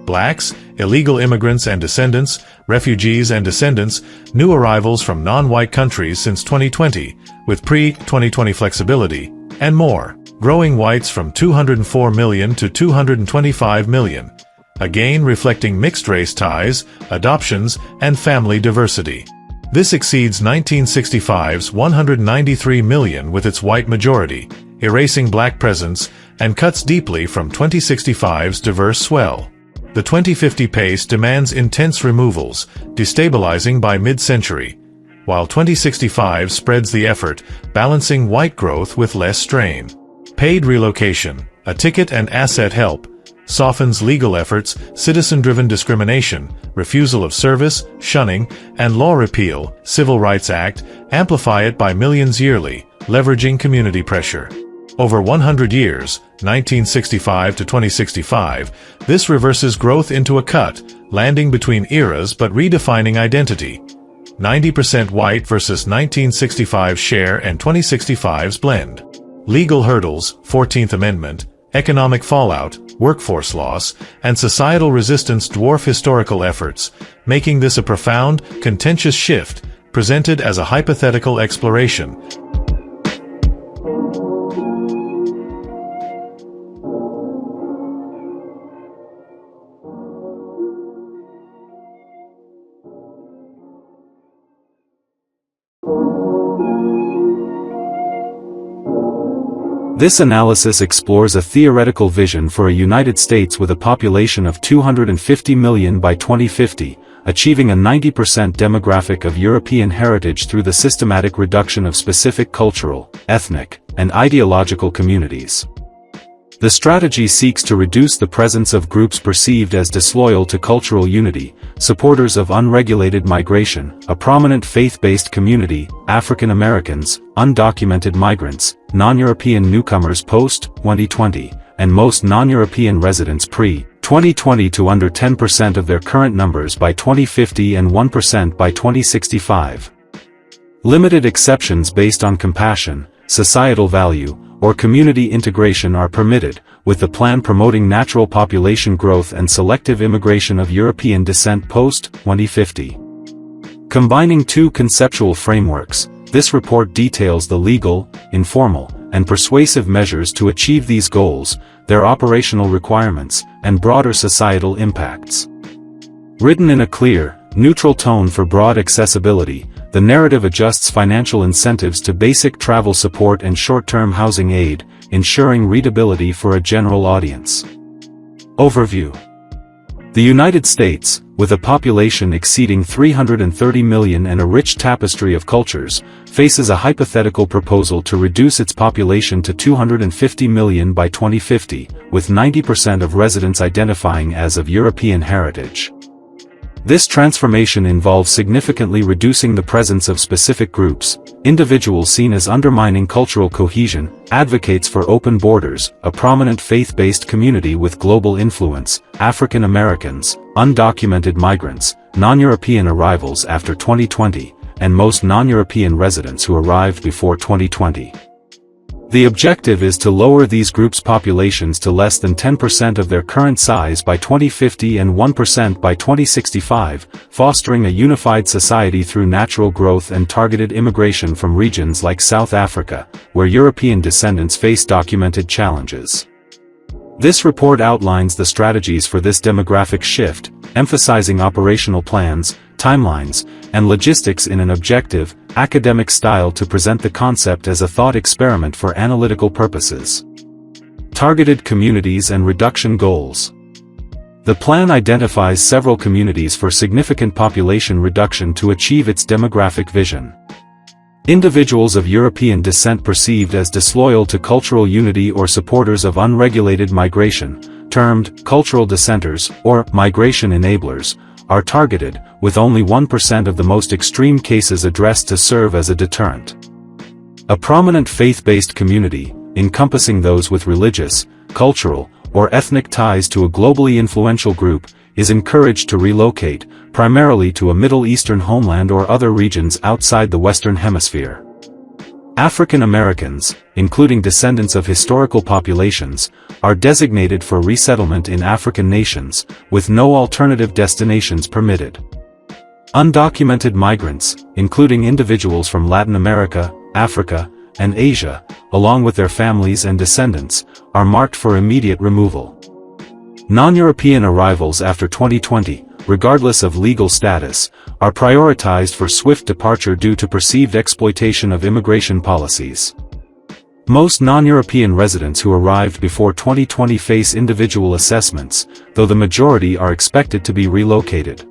Blacks, illegal immigrants and descendants, refugees and descendants, new arrivals from non-white countries since 2020, with pre-2020 flexibility, and more. Growing whites from 204 million to 225 million, again reflecting mixed-race ties, adoptions, and family diversity. This exceeds 1965's 193 million with its white majority, erasing black presence, and cuts deeply from 2065's diverse swell. The 2050 pace demands intense removals, destabilizing by mid-century. while 2065 spreads the effort, balancing white growth with less strain. Paid relocation, a ticket and asset help, softens legal efforts, citizen-driven discrimination, refusal of service, shunning, and law repeal, Civil Rights Act, amplify it by millions yearly, leveraging community pressure. Over 100 years, 1965 to 2065, this reverses growth into a cut, landing between eras but redefining identity. 90% white versus 1965 share and 2065's blend. Legal hurdles, 14th Amendment, economic fallout, workforce loss, and societal resistance dwarf historical efforts, making this a profound, contentious shift, presented as a hypothetical exploration. This analysis explores a theoretical vision for a United States with a population of 250 million by 2050, achieving a 90% demographic of European heritage through the systematic reduction of specific cultural, ethnic, and ideological communities. The strategy seeks to reduce the presence of groups perceived as disloyal to cultural unity, supporters of unregulated migration, a prominent faith-based community, African Americans, undocumented migrants, non-European newcomers post-2020, and most non-European residents pre-2020 to under 10% of their current numbers by 2050 and 1% by 2065. Limited exceptions based on compassion, societal value, or community integration are permitted, with the plan promoting natural population growth and selective immigration of European descent post-2050. Combining two conceptual frameworks, this report details the legal, informal, and persuasive measures to achieve these goals, their operational requirements, and broader societal impacts. Written in a clear, neutral tone for broad accessibility, the narrative adjusts financial incentives to basic travel support and short-term housing aid, ensuring readability for a general audience. Overview. The United States, with a population exceeding 330 million and a rich tapestry of cultures, faces a hypothetical proposal to reduce its population to 250 million by 2050, with 90% of residents identifying as of European heritage. This transformation involves significantly reducing the presence of specific groups, individuals seen as undermining cultural cohesion, advocates for open borders, a prominent faith-based community with global influence, African Americans, undocumented migrants, non-European arrivals after 2020, and most non-European residents who arrived before 2020. The objective is to lower these groups' populations to less than 10% of their current size by 2050 and 1% by 2065, fostering a unified society through natural growth and targeted immigration from regions like South Africa, where European descendants face documented challenges. This report outlines the strategies for this demographic shift, emphasizing operational plans, timelines, and logistics in an objective, academic style to present the concept as a thought experiment for analytical purposes. Targeted communities and reduction goals. The plan identifies several communities for significant population reduction to achieve its demographic vision. Individuals of European descent perceived as disloyal to cultural unity or supporters of unregulated migration, termed cultural dissenters or migration enablers, are targeted, with only 1% of the most extreme cases addressed to serve as a deterrent. A prominent faith-based community, encompassing those with religious, cultural, or ethnic ties to a globally influential group, is encouraged to relocate, primarily to a Middle Eastern homeland or other regions outside the Western Hemisphere. African Americans, including descendants of historical populations, are designated for resettlement in African nations, with no alternative destinations permitted. Undocumented migrants, including individuals from Latin America, Africa, and Asia, along with their families and descendants, are marked for immediate removal. Non-European arrivals after 2020, regardless of legal status, are prioritized for swift departure due to perceived exploitation of immigration policies. Most non-European residents who arrived before 2020 face individual assessments, though the majority are expected to be relocated.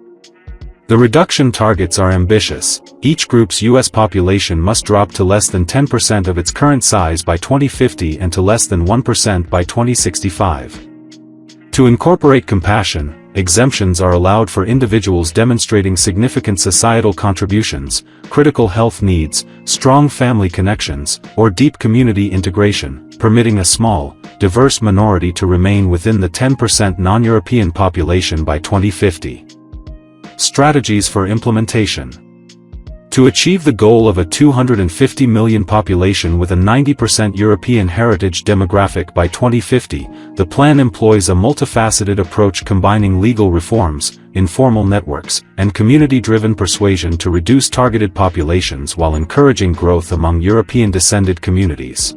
The reduction targets are ambitious. Each group's U.S. population must drop to less than 10% of its current size by 2050 and to less than 1% by 2065. To incorporate compassion, exemptions are allowed for individuals demonstrating significant societal contributions, critical health needs, strong family connections, or deep community integration, permitting a small, diverse minority to remain within the 10% non-European population by 2050. Strategies for implementation. To achieve the goal of a 250 million population with a 90% European heritage demographic by 2050, the plan employs a multifaceted approach combining legal reforms, informal networks, and community-driven persuasion to reduce targeted populations while encouraging growth among European-descended communities.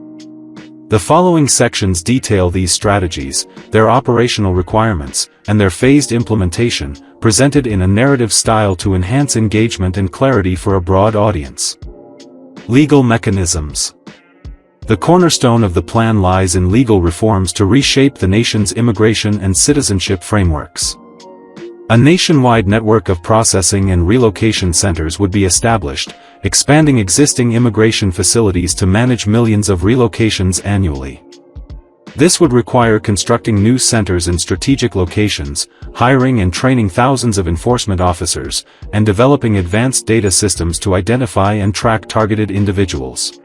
The following sections detail these strategies, their operational requirements, and their phased implementation, presented in a narrative style to enhance engagement and clarity for a broad audience. Legal mechanisms. The cornerstone of the plan lies in legal reforms to reshape the nation's immigration and citizenship frameworks. A nationwide network of processing and relocation centers would be established, expanding existing immigration facilities to manage millions of relocations annually. This would require constructing new centers in strategic locations, hiring and training thousands of enforcement officers, and developing advanced data systems to identify and track targeted individuals.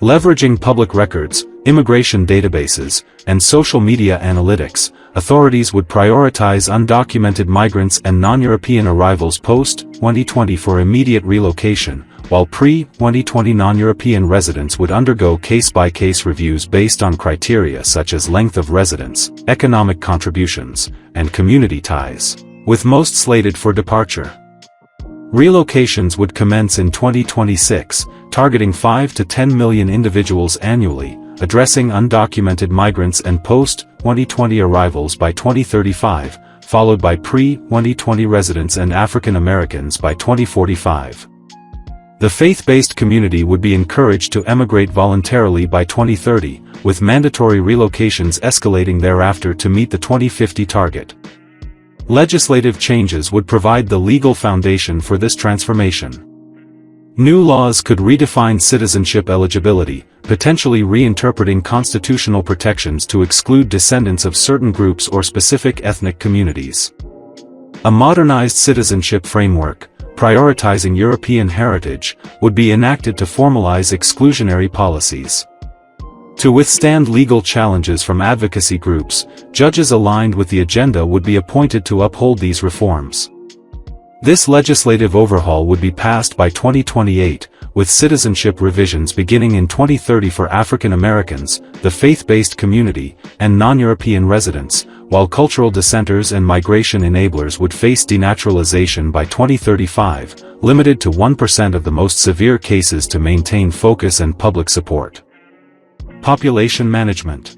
Leveraging public records, immigration databases, and social media analytics, authorities would prioritize undocumented migrants and non-European arrivals post-2020 for immediate relocation, while pre-2020 non-European residents would undergo case-by-case reviews based on criteria such as length of residence, economic contributions, and community ties, with most slated for departure. Relocations would commence in 2026, targeting 5 to 10 million individuals annually, addressing undocumented migrants and post-2020 arrivals by 2035, followed by pre-2020 residents and African Americans by 2045. The faith-based community would be encouraged to emigrate voluntarily by 2030, with mandatory relocations escalating thereafter to meet the 2050 target. Legislative changes would provide the legal foundation for this transformation. New laws could redefine citizenship eligibility, potentially reinterpreting constitutional protections to exclude descendants of certain groups or specific ethnic communities. A modernized citizenship framework, prioritizing European heritage, would be enacted to formalize exclusionary policies. To withstand legal challenges from advocacy groups, judges aligned with the agenda would be appointed to uphold these reforms. This legislative overhaul would be passed by 2028, with citizenship revisions beginning in 2030 for African Americans, the faith-based community, and non-European residents, while cultural dissenters and migration enablers would face denaturalization by 2035, limited to 1% of the most severe cases to maintain focus and public support. Population management.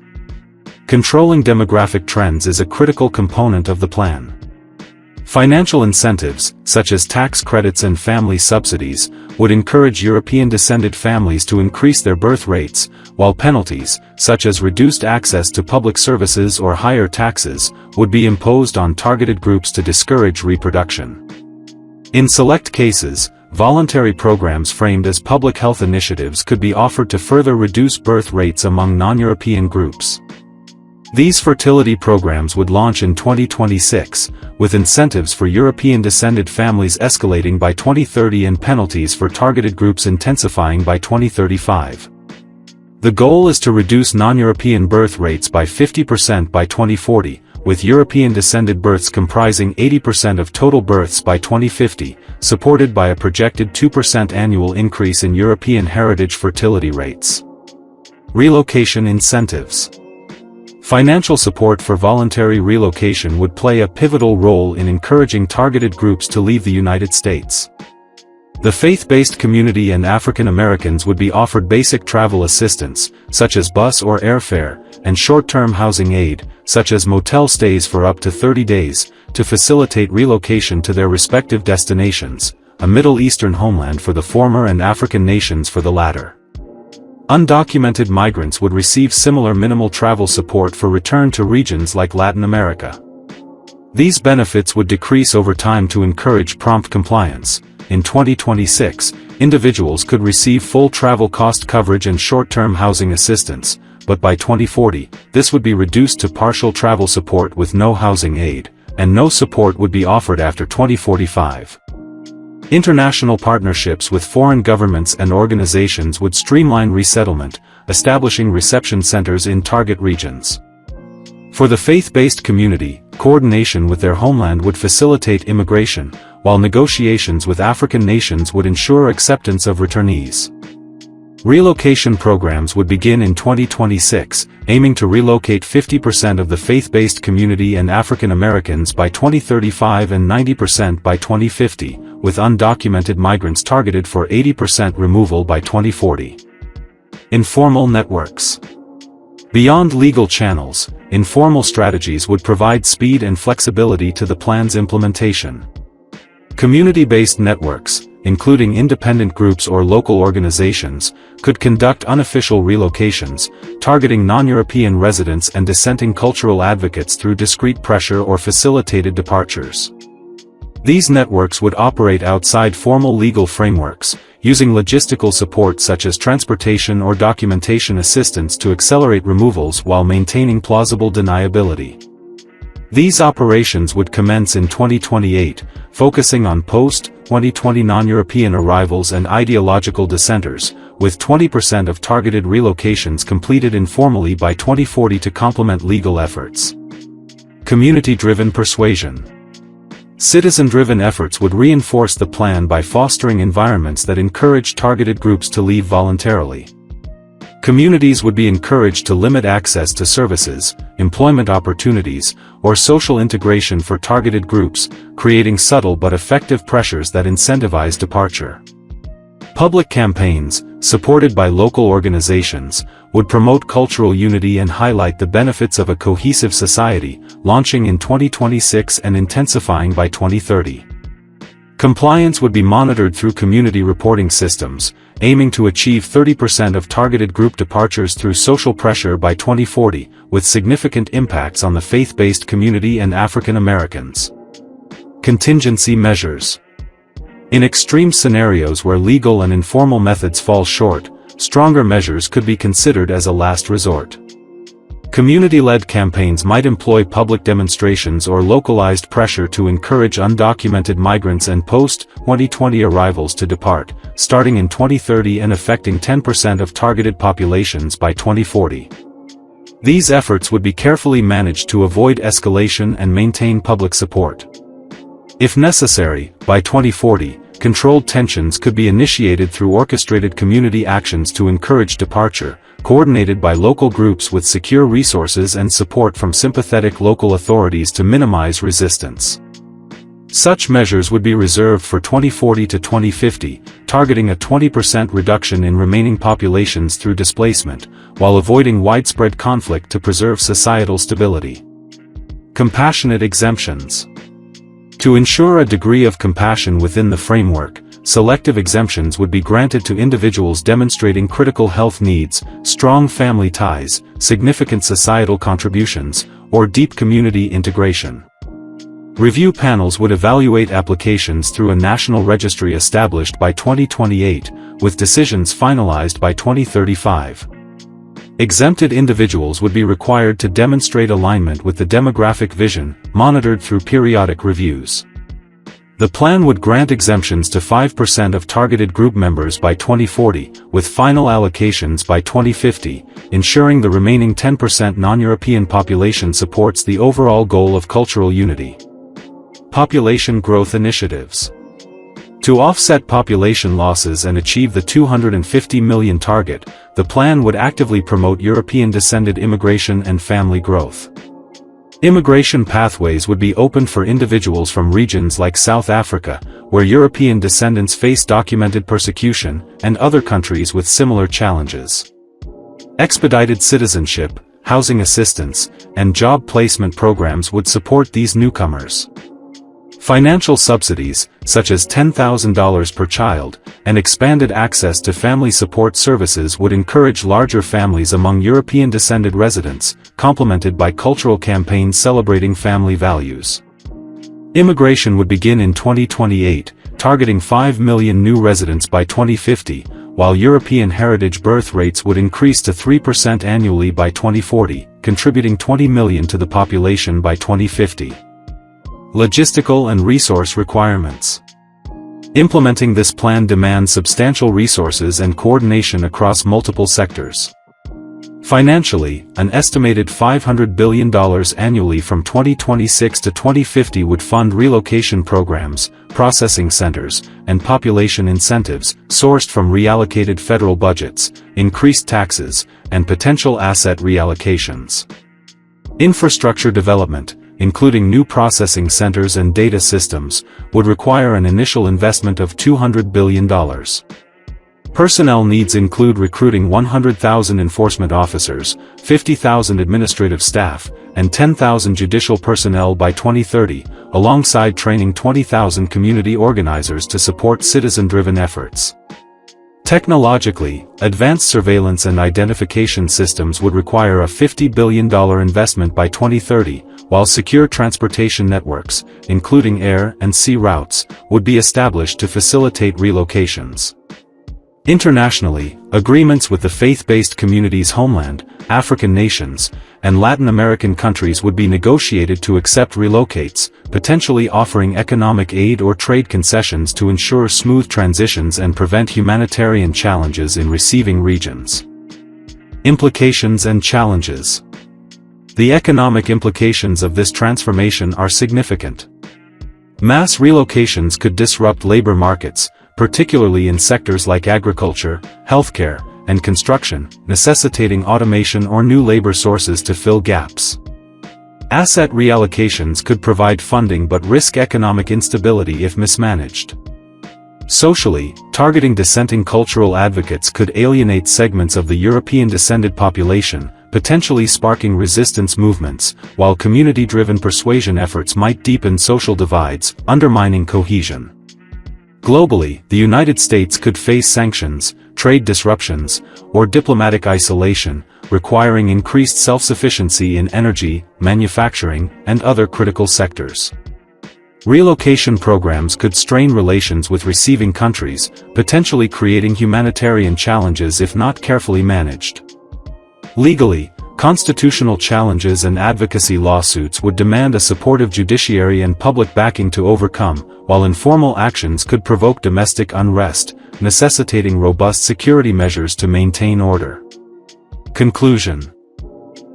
Controlling demographic trends is a critical component of the plan. Financial incentives, such as tax credits and family subsidies, would encourage European-descended families to increase their birth rates, while penalties, such as reduced access to public services or higher taxes, would be imposed on targeted groups to discourage reproduction. In select cases, voluntary programs framed as public health initiatives could be offered to further reduce birth rates among non-European groups. These fertility programs would launch in 2026, with incentives for European-descended families escalating by 2030 and penalties for targeted groups intensifying by 2035. The goal is to reduce non-European birth rates by 50% by 2040, with European-descended births comprising 80% of total births by 2050, supported by a projected 2% annual increase in European heritage fertility rates. Relocation incentives. Financial support for voluntary relocation would play a pivotal role in encouraging targeted groups to leave the United States. The faith-based community and African Americans would be offered basic travel assistance, such as bus or airfare, and short-term housing aid, such as motel stays for up to 30 days, to facilitate relocation to their respective destinations, a Middle Eastern homeland for the former and African nations for the latter. Undocumented migrants would receive similar minimal travel support for return to regions like Latin America. These benefits would decrease over time to encourage prompt compliance. In 2026, individuals could receive full travel cost coverage and short-term housing assistance, but by 2040, this would be reduced to partial travel support with no housing aid, and no support would be offered after 2045. International partnerships with foreign governments and organizations would streamline resettlement, establishing reception centers in target regions. For the faith-based community, coordination with their homeland would facilitate immigration, while negotiations with African nations would ensure acceptance of returnees. Relocation programs would begin in 2026, aiming to relocate 50% of the faith-based community and African Americans by 2035 and 90% by 2050, with undocumented migrants targeted for 80% removal by 2040. Informal networks. Beyond legal channels, informal strategies would provide speed and flexibility to the plan's implementation. Community-based networks, including independent groups or local organizations, could conduct unofficial relocations, targeting non-European residents and dissenting cultural advocates through discreet pressure or facilitated departures. These networks would operate outside formal legal frameworks, using logistical support such as transportation or documentation assistance to accelerate removals while maintaining plausible deniability. These operations would commence in 2028, focusing on post-2020 non-European arrivals and ideological dissenters, with 20% of targeted relocations completed informally by 2040 to complement legal efforts. Community-driven persuasion. Citizen-driven efforts would reinforce the plan by fostering environments that encourage targeted groups to leave voluntarily. Communities would be encouraged to limit access to services, employment opportunities, or social integration for targeted groups, creating subtle but effective pressures that incentivize departure. Public campaigns, supported by local organizations, would promote cultural unity and highlight the benefits of a cohesive society, launching in 2026 and intensifying by 2030. Compliance would be monitored through community reporting systems, aiming to achieve 30% of targeted group departures through social pressure by 2040, with significant impacts on the faith-based community and African Americans. Contingency measures. In extreme scenarios where legal and informal methods fall short, stronger measures could be considered as a last resort. Community-led campaigns might employ public demonstrations or localized pressure to encourage undocumented migrants and post-2020 arrivals to depart, starting in 2030 and affecting 10% of targeted populations by 2040. These efforts would be carefully managed to avoid escalation and maintain public support. If necessary, by 2040, controlled tensions could be initiated through orchestrated community actions to encourage departure, coordinated by local groups with secure resources and support from sympathetic local authorities to minimize resistance. Such measures would be reserved for 2040 to 2050, targeting a 20% reduction in remaining populations through displacement, while avoiding widespread conflict to preserve societal stability. Compassionate exemptions. To ensure a degree of compassion within the framework, selective exemptions would be granted to individuals demonstrating critical health needs, strong family ties, significant societal contributions, or deep community integration. Review panels would evaluate applications through a national registry established by 2028, with decisions finalized by 2035. Exempted individuals would be required to demonstrate alignment with the demographic vision, monitored through periodic reviews. The plan would grant exemptions to 5% of targeted group members by 2040, with final allocations by 2050, ensuring the remaining 10% non-European population supports the overall goal of cultural unity. Population growth initiatives. To offset population losses and achieve the 250 million target, the plan would actively promote European-descended immigration and family growth. Immigration pathways would be opened for individuals from regions like South Africa, where European descendants face documented persecution, and other countries with similar challenges. Expedited citizenship, housing assistance, and job placement programs would support these newcomers. Financial subsidies, such as $10,000 per child, and expanded access to family support services would encourage larger families among European-descended residents, complemented by cultural campaigns celebrating family values. Immigration would begin in 2028, targeting 5 million new residents by 2050, while European heritage birth rates would increase to 3% annually by 2040, contributing 20 million to the population by 2050. Logistical and resource requirements. Implementing this plan demands substantial resources and coordination across multiple sectors. Financially, an estimated $500 billion annually from 2026 to 2050 would fund relocation programs, processing centers, and population incentives, sourced from reallocated federal budgets, increased taxes, and potential asset reallocations. Infrastructure development, including new processing centers and data systems, would require an initial investment of $200 billion. Personnel needs include recruiting 100,000 enforcement officers, 50,000 administrative staff, and 10,000 judicial personnel by 2030, alongside training 20,000 community organizers to support citizen-driven efforts. Technologically, advanced surveillance and identification systems would require a $50 billion investment by 2030, while secure transportation networks, including air and sea routes, would be established to facilitate relocations. Internationally, agreements with the faith-based communities' homeland, African nations, and Latin American countries would be negotiated to accept relocates, potentially offering economic aid or trade concessions to ensure smooth transitions and prevent humanitarian challenges in receiving regions. Implications and challenges. The economic implications of this transformation are significant. Mass relocations could disrupt labor markets, particularly in sectors like agriculture, healthcare, and construction, necessitating automation or new labor sources to fill gaps. Asset reallocations could provide funding but risk economic instability if mismanaged. Socially, targeting dissenting cultural advocates could alienate segments of the European-descended population, potentially sparking resistance movements, while community-driven persuasion efforts might deepen social divides, undermining cohesion. Globally, the United States could face sanctions, trade disruptions, or diplomatic isolation, requiring increased self-sufficiency in energy, manufacturing, and other critical sectors. Relocation programs could strain relations with receiving countries, potentially creating humanitarian challenges if not carefully managed. Legally, constitutional challenges and advocacy lawsuits would demand a supportive judiciary and public backing to overcome, while informal actions could provoke domestic unrest, necessitating robust security measures to maintain order. Conclusion.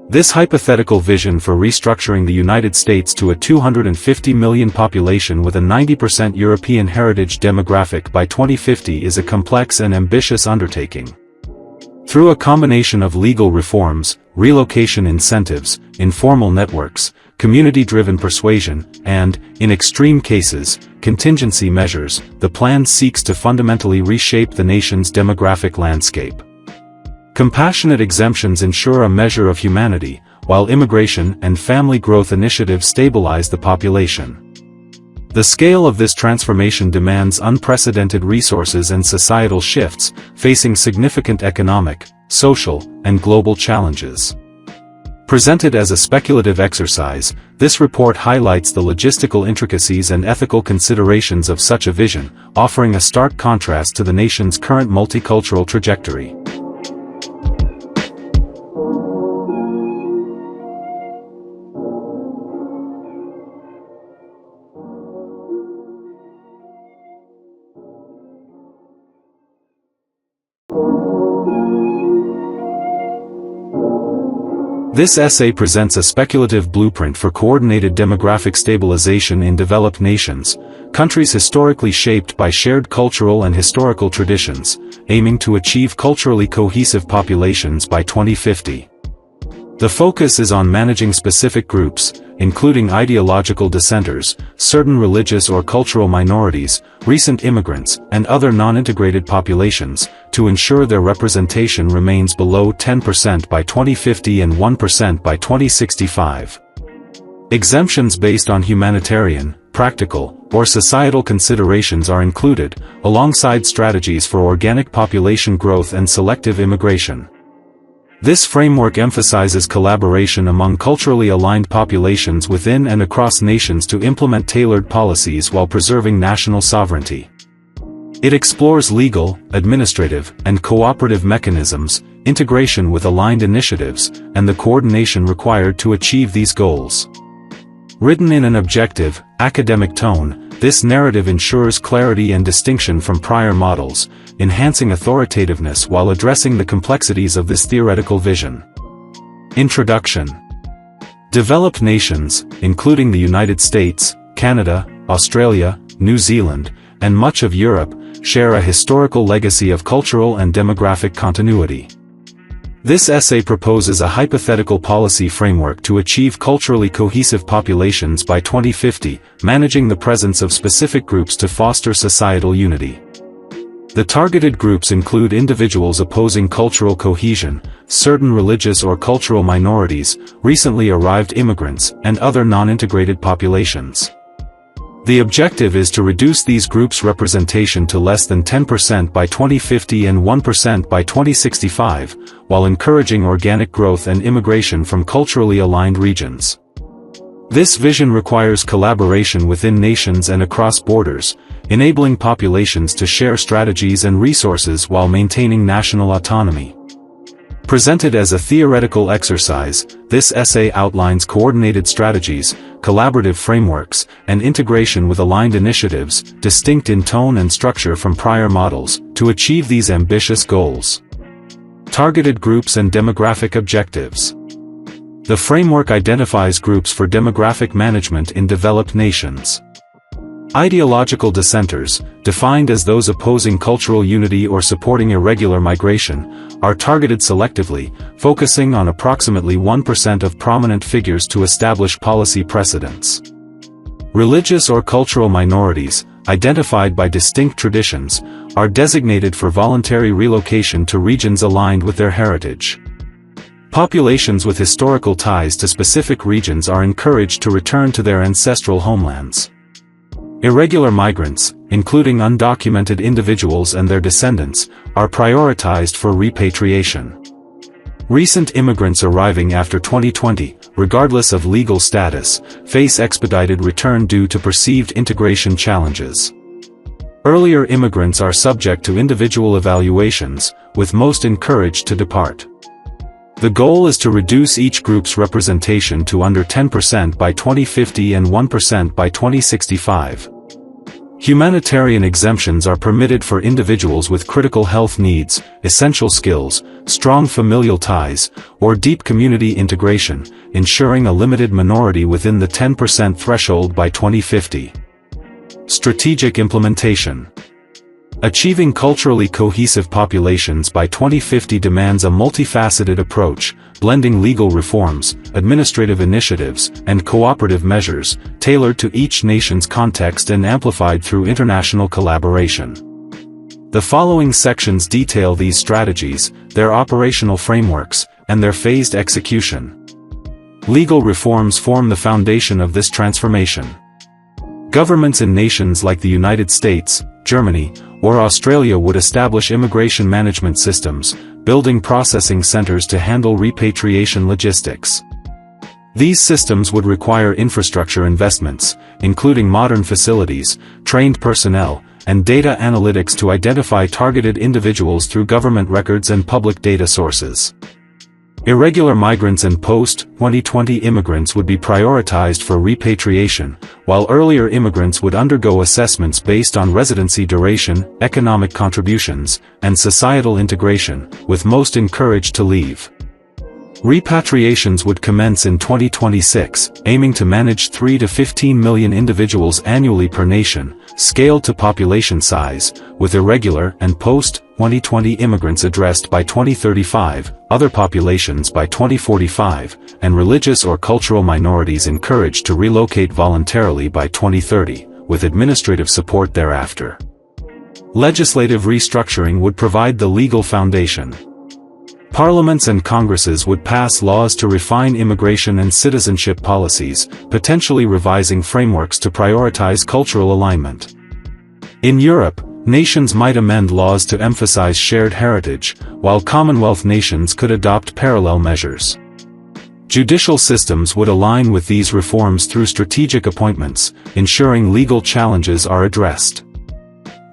This hypothetical vision for restructuring the United States to a 250 million population with a 90% European heritage demographic by 2050 is a complex and ambitious undertaking. Through a combination of legal reforms, relocation incentives, informal networks, community-driven persuasion, and, in extreme cases, contingency measures, the plan seeks to fundamentally reshape the nation's demographic landscape. Compassionate exemptions ensure a measure of humanity, while immigration and family growth initiatives stabilize the population. The scale of this transformation demands unprecedented resources and societal shifts, facing significant economic, social, and global challenges. Presented as a speculative exercise, this report highlights the logistical intricacies and ethical considerations of such a vision, offering a stark contrast to the nation's current multicultural trajectory. This essay presents a speculative blueprint for coordinated demographic stabilization in developed nations, countries historically shaped by shared cultural and historical traditions, aiming to achieve culturally cohesive populations by 2050. The focus is on managing specific groups, including ideological dissenters, certain religious or cultural minorities, recent immigrants, and other non-integrated populations, to ensure their representation remains below 10% by 2050 and 1% by 2065. Exemptions based on humanitarian, practical, or societal considerations are included, alongside strategies for organic population growth and selective immigration. This framework emphasizes collaboration among culturally aligned populations within and across nations to implement tailored policies while preserving national sovereignty. It explores legal, administrative, and cooperative mechanisms, integration with aligned initiatives, and the coordination required to achieve these goals. Written in an objective, academic tone, this narrative ensures clarity and distinction from prior models, enhancing authoritativeness while addressing the complexities of this theoretical vision. Introduction. Developed nations, including the United States, Canada, Australia, New Zealand, and much of Europe, share a historical legacy of cultural and demographic continuity. This essay proposes a hypothetical policy framework to achieve culturally cohesive populations by 2050, managing the presence of specific groups to foster societal unity. The targeted groups include individuals opposing cultural cohesion, certain religious or cultural minorities, recently arrived immigrants, and other non-integrated populations. The objective is to reduce these groups' representation to less than 10% by 2050 and 1% by 2065, while encouraging organic growth and immigration from culturally aligned regions. This vision requires collaboration within nations and across borders, enabling populations to share strategies and resources while maintaining national autonomy. Presented as a theoretical exercise, this essay outlines coordinated strategies, collaborative frameworks, and integration with aligned initiatives, distinct in tone and structure from prior models, to achieve these ambitious goals. Targeted groups and demographic objectives. The framework identifies groups for demographic management in developed nations. Ideological dissenters, defined as those opposing cultural unity or supporting irregular migration, are targeted selectively, focusing on approximately 1% of prominent figures to establish policy precedents. Religious or cultural minorities, identified by distinct traditions, are designated for voluntary relocation to regions aligned with their heritage. Populations with historical ties to specific regions are encouraged to return to their ancestral homelands. Irregular migrants, including undocumented individuals and their descendants, are prioritized for repatriation. Recent immigrants arriving after 2020, regardless of legal status, face expedited return due to perceived integration challenges. Earlier immigrants are subject to individual evaluations, with most encouraged to depart. The goal is to reduce each group's representation to under 10% by 2050 and 1% by 2065. Humanitarian exemptions are permitted for individuals with critical health needs, essential skills, strong familial ties, or deep community integration, ensuring a limited minority within the 10% threshold by 2050. Strategic implementation. Achieving culturally cohesive populations by 2050 demands a multifaceted approach, blending legal reforms, administrative initiatives, and cooperative measures, tailored to each nation's context and amplified through international collaboration. The following sections detail these strategies, their operational frameworks, and their phased execution. Legal reforms form the foundation of this transformation. Governments in nations like the United States, Germany, or Australia would establish immigration management systems, building processing centers to handle repatriation logistics. These systems would require infrastructure investments, including modern facilities, trained personnel, and data analytics to identify targeted individuals through government records and public data sources. Irregular migrants and post-2020 immigrants would be prioritized for repatriation, while earlier immigrants would undergo assessments based on residency duration, economic contributions, and societal integration, with most encouraged to leave. Repatriations would commence in 2026, aiming to manage 3 to 15 million individuals annually per nation, scaled to population size, with irregular and post-2020 immigrants addressed by 2035, other populations by 2045, and religious or cultural minorities encouraged to relocate voluntarily by 2030, with administrative support thereafter. Legislative restructuring would provide the legal foundation. Parliaments and Congresses would pass laws to refine immigration and citizenship policies, potentially revising frameworks to prioritize cultural alignment. In Europe, Nations might amend laws to emphasize shared heritage, while Commonwealth nations could adopt parallel measures. Judicial systems would align with these reforms through strategic appointments, ensuring legal challenges are addressed.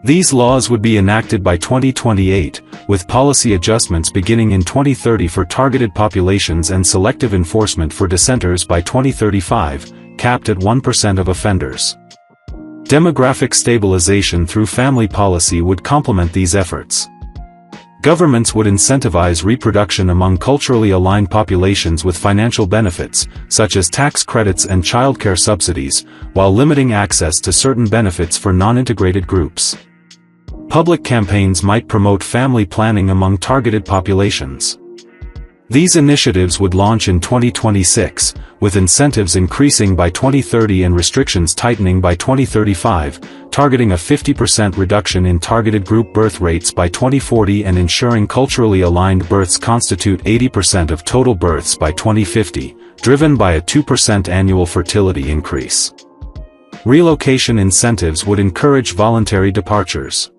These laws would be enacted by 2028, with policy adjustments beginning in 2030 for targeted populations and selective enforcement for dissenters by 2035, capped at 1% of offenders. Demographic stabilization through family policy would complement these efforts. Governments would incentivize reproduction among culturally aligned populations with financial benefits, such as tax credits and childcare subsidies, while limiting access to certain benefits for non-integrated groups. Public campaigns might promote family planning among targeted populations. These initiatives would launch in 2026, with incentives increasing by 2030 and restrictions tightening by 2035, targeting a 50% reduction in targeted group birth rates by 2040 and ensuring culturally aligned births constitute 80% of total births by 2050, driven by a 2% annual fertility increase. Relocation incentives would encourage voluntary departures.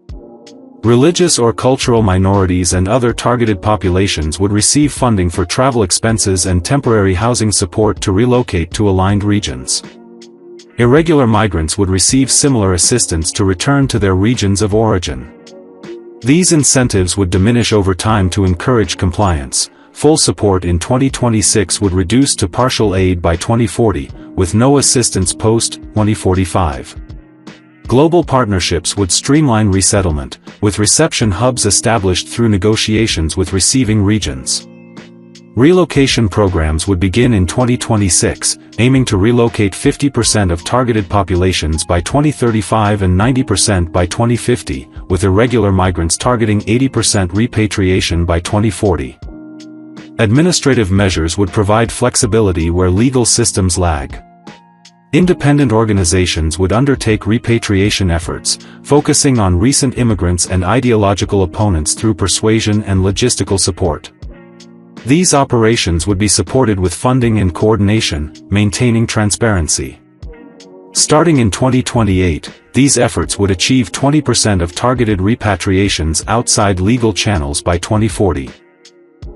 Religious or cultural minorities and other targeted populations would receive funding for travel expenses and temporary housing support to relocate to aligned regions. Irregular migrants would receive similar assistance to return to their regions of origin. These incentives would diminish over time to encourage compliance. Full support in 2026 would reduce to partial aid by 2040, with no assistance post-2045. Global partnerships would streamline resettlement, with reception hubs established through negotiations with receiving regions. Relocation programs would begin in 2026, aiming to relocate 50% of targeted populations by 2035 and 90% by 2050, with irregular migrants targeting 80% repatriation by 2040. Administrative measures would provide flexibility where legal systems lag. Independent organizations would undertake repatriation efforts, focusing on recent immigrants and ideological opponents through persuasion and logistical support. These operations would be supported with funding and coordination, maintaining transparency. Starting in 2028, these efforts would achieve 20% of targeted repatriations outside legal channels by 2040.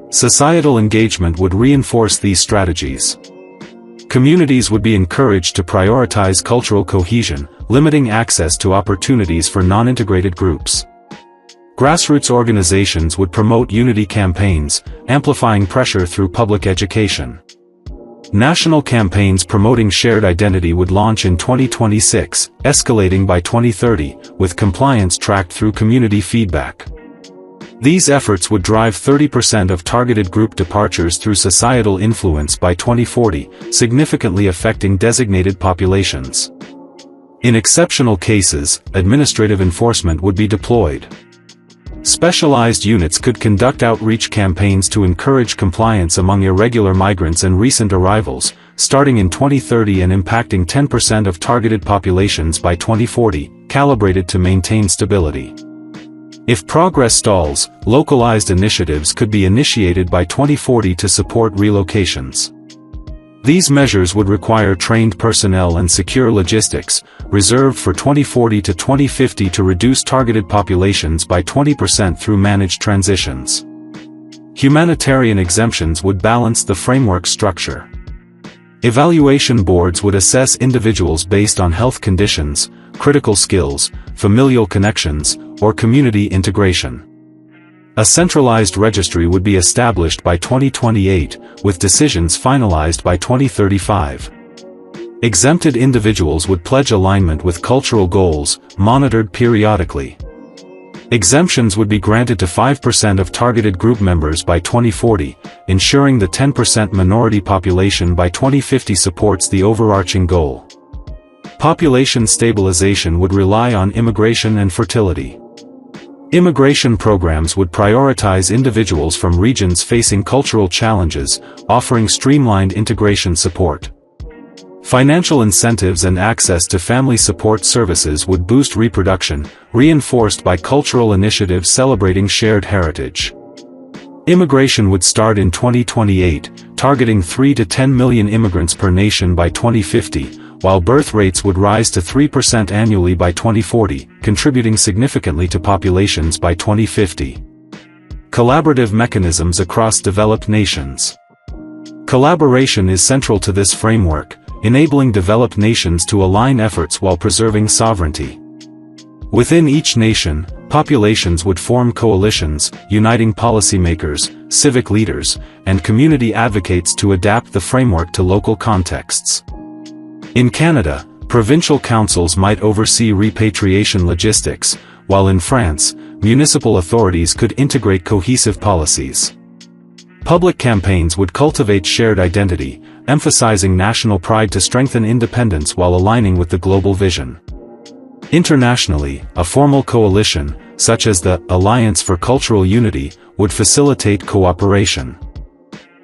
Societal engagement would reinforce these strategies. Communities would be encouraged to prioritize cultural cohesion, limiting access to opportunities for non-integrated groups. Grassroots organizations would promote unity campaigns, amplifying pressure through public education. National campaigns promoting shared identity would launch in 2026, escalating by 2030, with compliance tracked through community feedback. These efforts would drive 30% of targeted group departures through societal influence by 2040, significantly affecting designated populations. In exceptional cases, administrative enforcement would be deployed. Specialized units could conduct outreach campaigns to encourage compliance among irregular migrants and recent arrivals, starting in 2030 and impacting 10% of targeted populations by 2040, calibrated to maintain stability. If progress stalls, localized initiatives could be initiated by 2040 to support relocations. These measures would require trained personnel and secure logistics, reserved for 2040 to 2050 to reduce targeted populations by 20% through managed transitions. Humanitarian exemptions would balance the framework structure. Evaluation boards would assess individuals based on health conditions, critical skills, familial connections, or community integration. A centralized registry would be established by 2028, with decisions finalized by 2035. Exempted individuals would pledge alignment with cultural goals, monitored periodically. Exemptions would be granted to 5% of targeted group members by 2040, ensuring the 10% minority population by 2050 supports the overarching goal. Population stabilization would rely on immigration and fertility. Immigration programs would prioritize individuals from regions facing cultural challenges, offering streamlined integration support. Financial incentives and access to family support services would boost reproduction, reinforced by cultural initiatives celebrating shared heritage. Immigration would start in 2028, targeting 3 to 10 million immigrants per nation by 2050, while birth rates would rise to 3% annually by 2040, contributing significantly to populations by 2050. Collaborative mechanisms across developed nations. Collaboration is central to this framework, enabling developed nations to align efforts while preserving sovereignty. Within each nation, populations would form coalitions, uniting policymakers, civic leaders, and community advocates to adapt the framework to local contexts. In Canada, provincial councils might oversee repatriation logistics, while in France, municipal authorities could integrate cohesive policies. Public campaigns would cultivate shared identity, emphasizing national pride to strengthen independence while aligning with the global vision. Internationally, a formal coalition, such as the Alliance for Cultural Unity, would facilitate cooperation.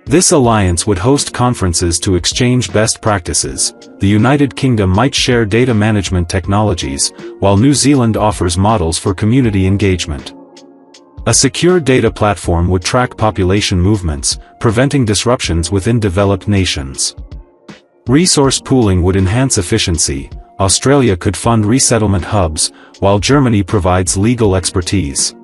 This alliance would host conferences to exchange best practices. The United Kingdom might share data management technologies, while New Zealand offers models for community engagement. A secure data platform would track population movements, preventing disruptions within developed nations. Resource pooling would enhance efficiency. Australia could fund resettlement hubs, while Germany provides legal expertise.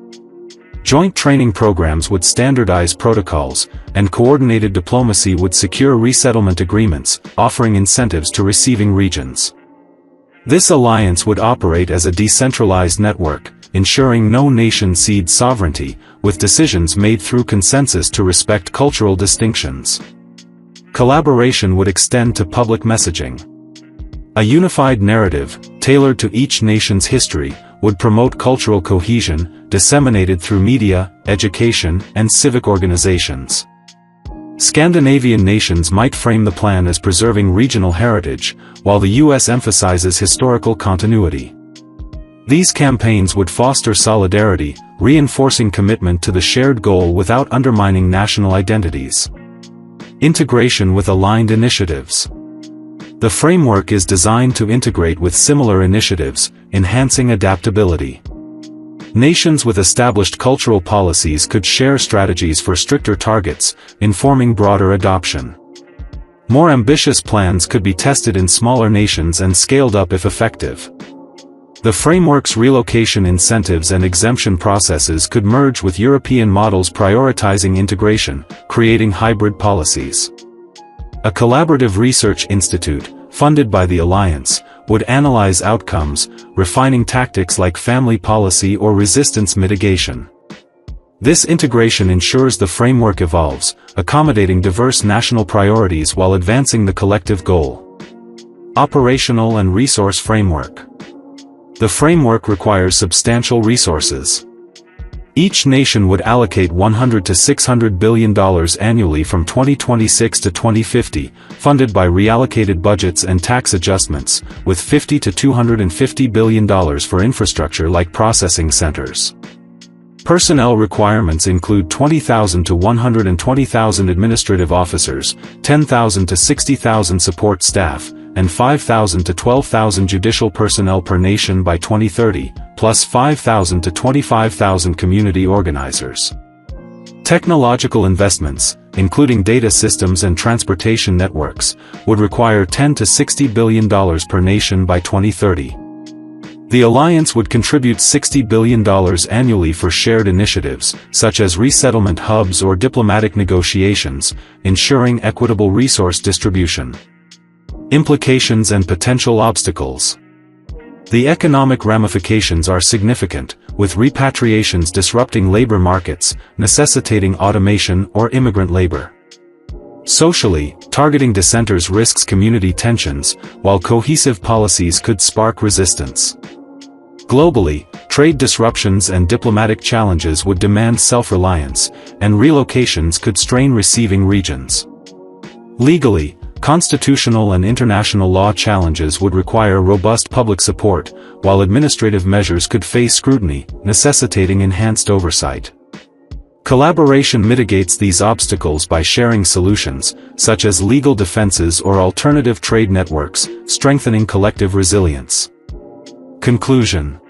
Joint training programs would standardize protocols, and coordinated diplomacy would secure resettlement agreements, offering incentives to receiving regions. This alliance would operate as a decentralized network, ensuring no nation cedes sovereignty, with decisions made through consensus to respect cultural distinctions. Collaboration would extend to public messaging. A unified narrative, tailored to each nation's history, would promote cultural cohesion, disseminated through media, education, and civic organizations. Scandinavian nations might frame the plan as preserving regional heritage, while the US emphasizes historical continuity. These campaigns would foster solidarity, reinforcing commitment to the shared goal without undermining national identities. Integration with aligned initiatives. The framework is designed to integrate with similar initiatives, enhancing adaptability. Nations with established cultural policies could share strategies for stricter targets, informing broader adoption. More ambitious plans could be tested in smaller nations and scaled up if effective. The framework's relocation incentives and exemption processes could merge with European models prioritizing integration, creating hybrid policies. A collaborative research institute, funded by the Alliance, would analyze outcomes, refining tactics like family policy or resistance mitigation. This integration ensures the framework evolves, accommodating diverse national priorities while advancing the collective goal. Operational and resource framework. The framework requires substantial resources. Each nation would allocate $100 to $600 billion annually from 2026 to 2050, funded by reallocated budgets and tax adjustments, with $50 to $250 billion for infrastructure like processing centers. Personnel requirements include 20,000 to 120,000 administrative officers, 10,000 to 60,000 support staff, and 5,000 to 12,000 judicial personnel per nation by 2030, plus 5,000 to 25,000 community organizers. Technological investments, including data systems and transportation networks, would require $10 to $60 billion per nation by 2030. The Alliance would contribute $60 billion annually for shared initiatives, such as resettlement hubs or diplomatic negotiations, ensuring equitable resource distribution. Implications and potential obstacles. The economic ramifications are significant, with repatriations disrupting labor markets, necessitating automation or immigrant labor. Socially, targeting dissenters risks community tensions, while cohesive policies could spark resistance. Globally, trade disruptions and diplomatic challenges would demand self-reliance, and relocations could strain receiving regions. Legally, constitutional and international law challenges would require robust public support, while administrative measures could face scrutiny, necessitating enhanced oversight. Collaboration mitigates these obstacles by sharing solutions, such as legal defenses or alternative trade networks, strengthening collective resilience. Conclusion.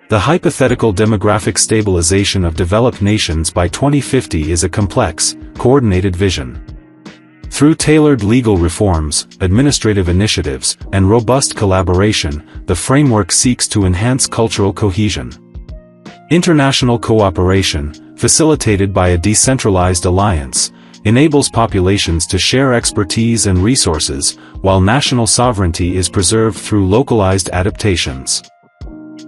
The hypothetical demographic stabilization of developed nations by 2050 is a complex, coordinated vision. Through tailored legal reforms, administrative initiatives, and robust collaboration, the framework seeks to enhance cultural cohesion. International cooperation, facilitated by a decentralized alliance, enables populations to share expertise and resources, while national sovereignty is preserved through localized adaptations.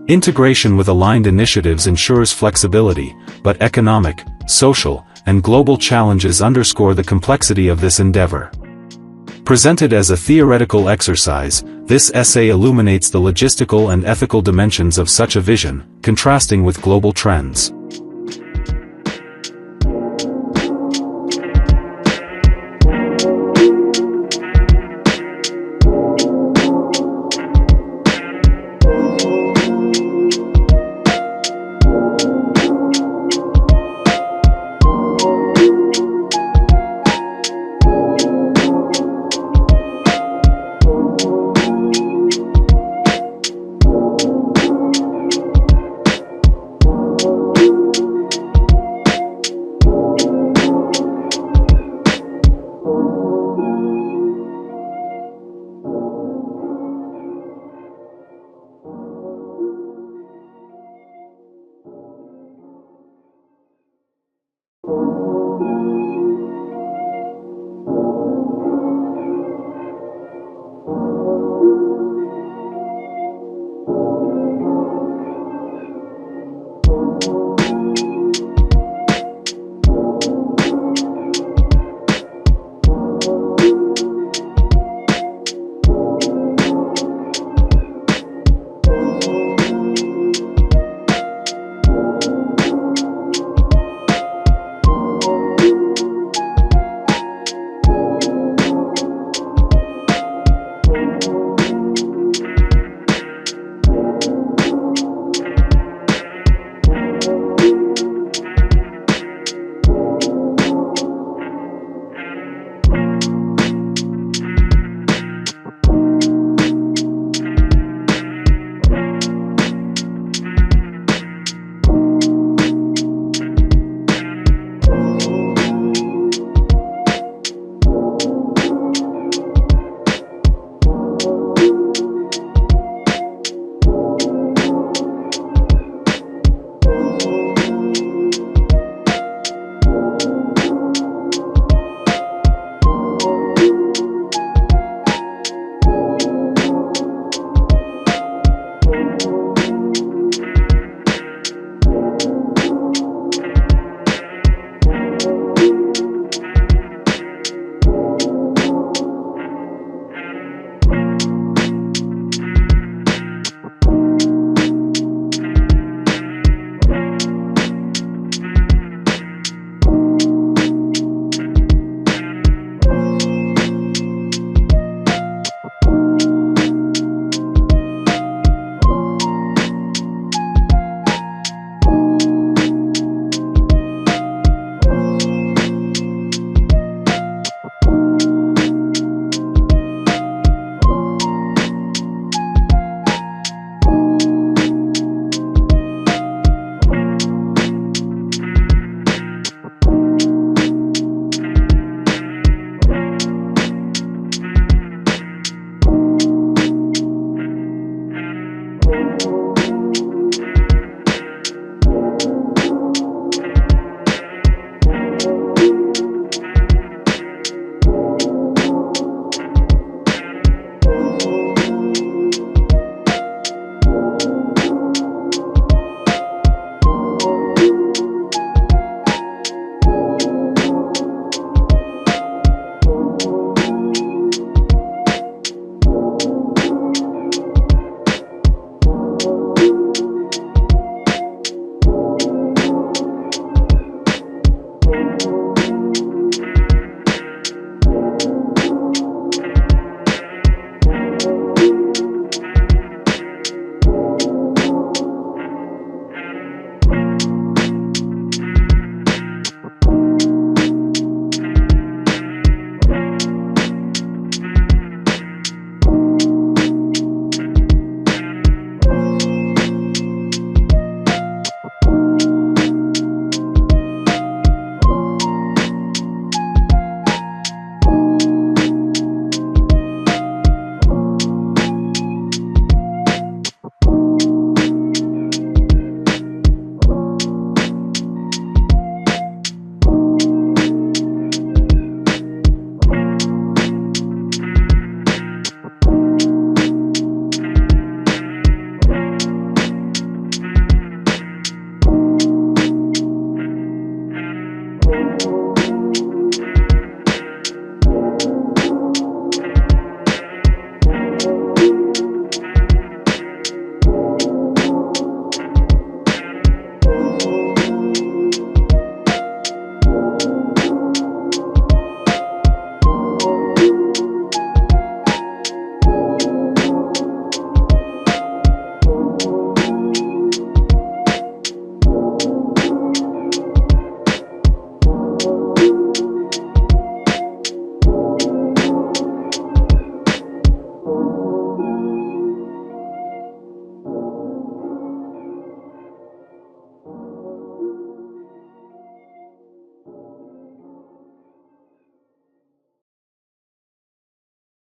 Integration with aligned initiatives ensures flexibility, but economic, social, and global challenges underscore the complexity of this endeavor. Presented as a theoretical exercise, this essay illuminates the logistical and ethical dimensions of such a vision, contrasting with global trends.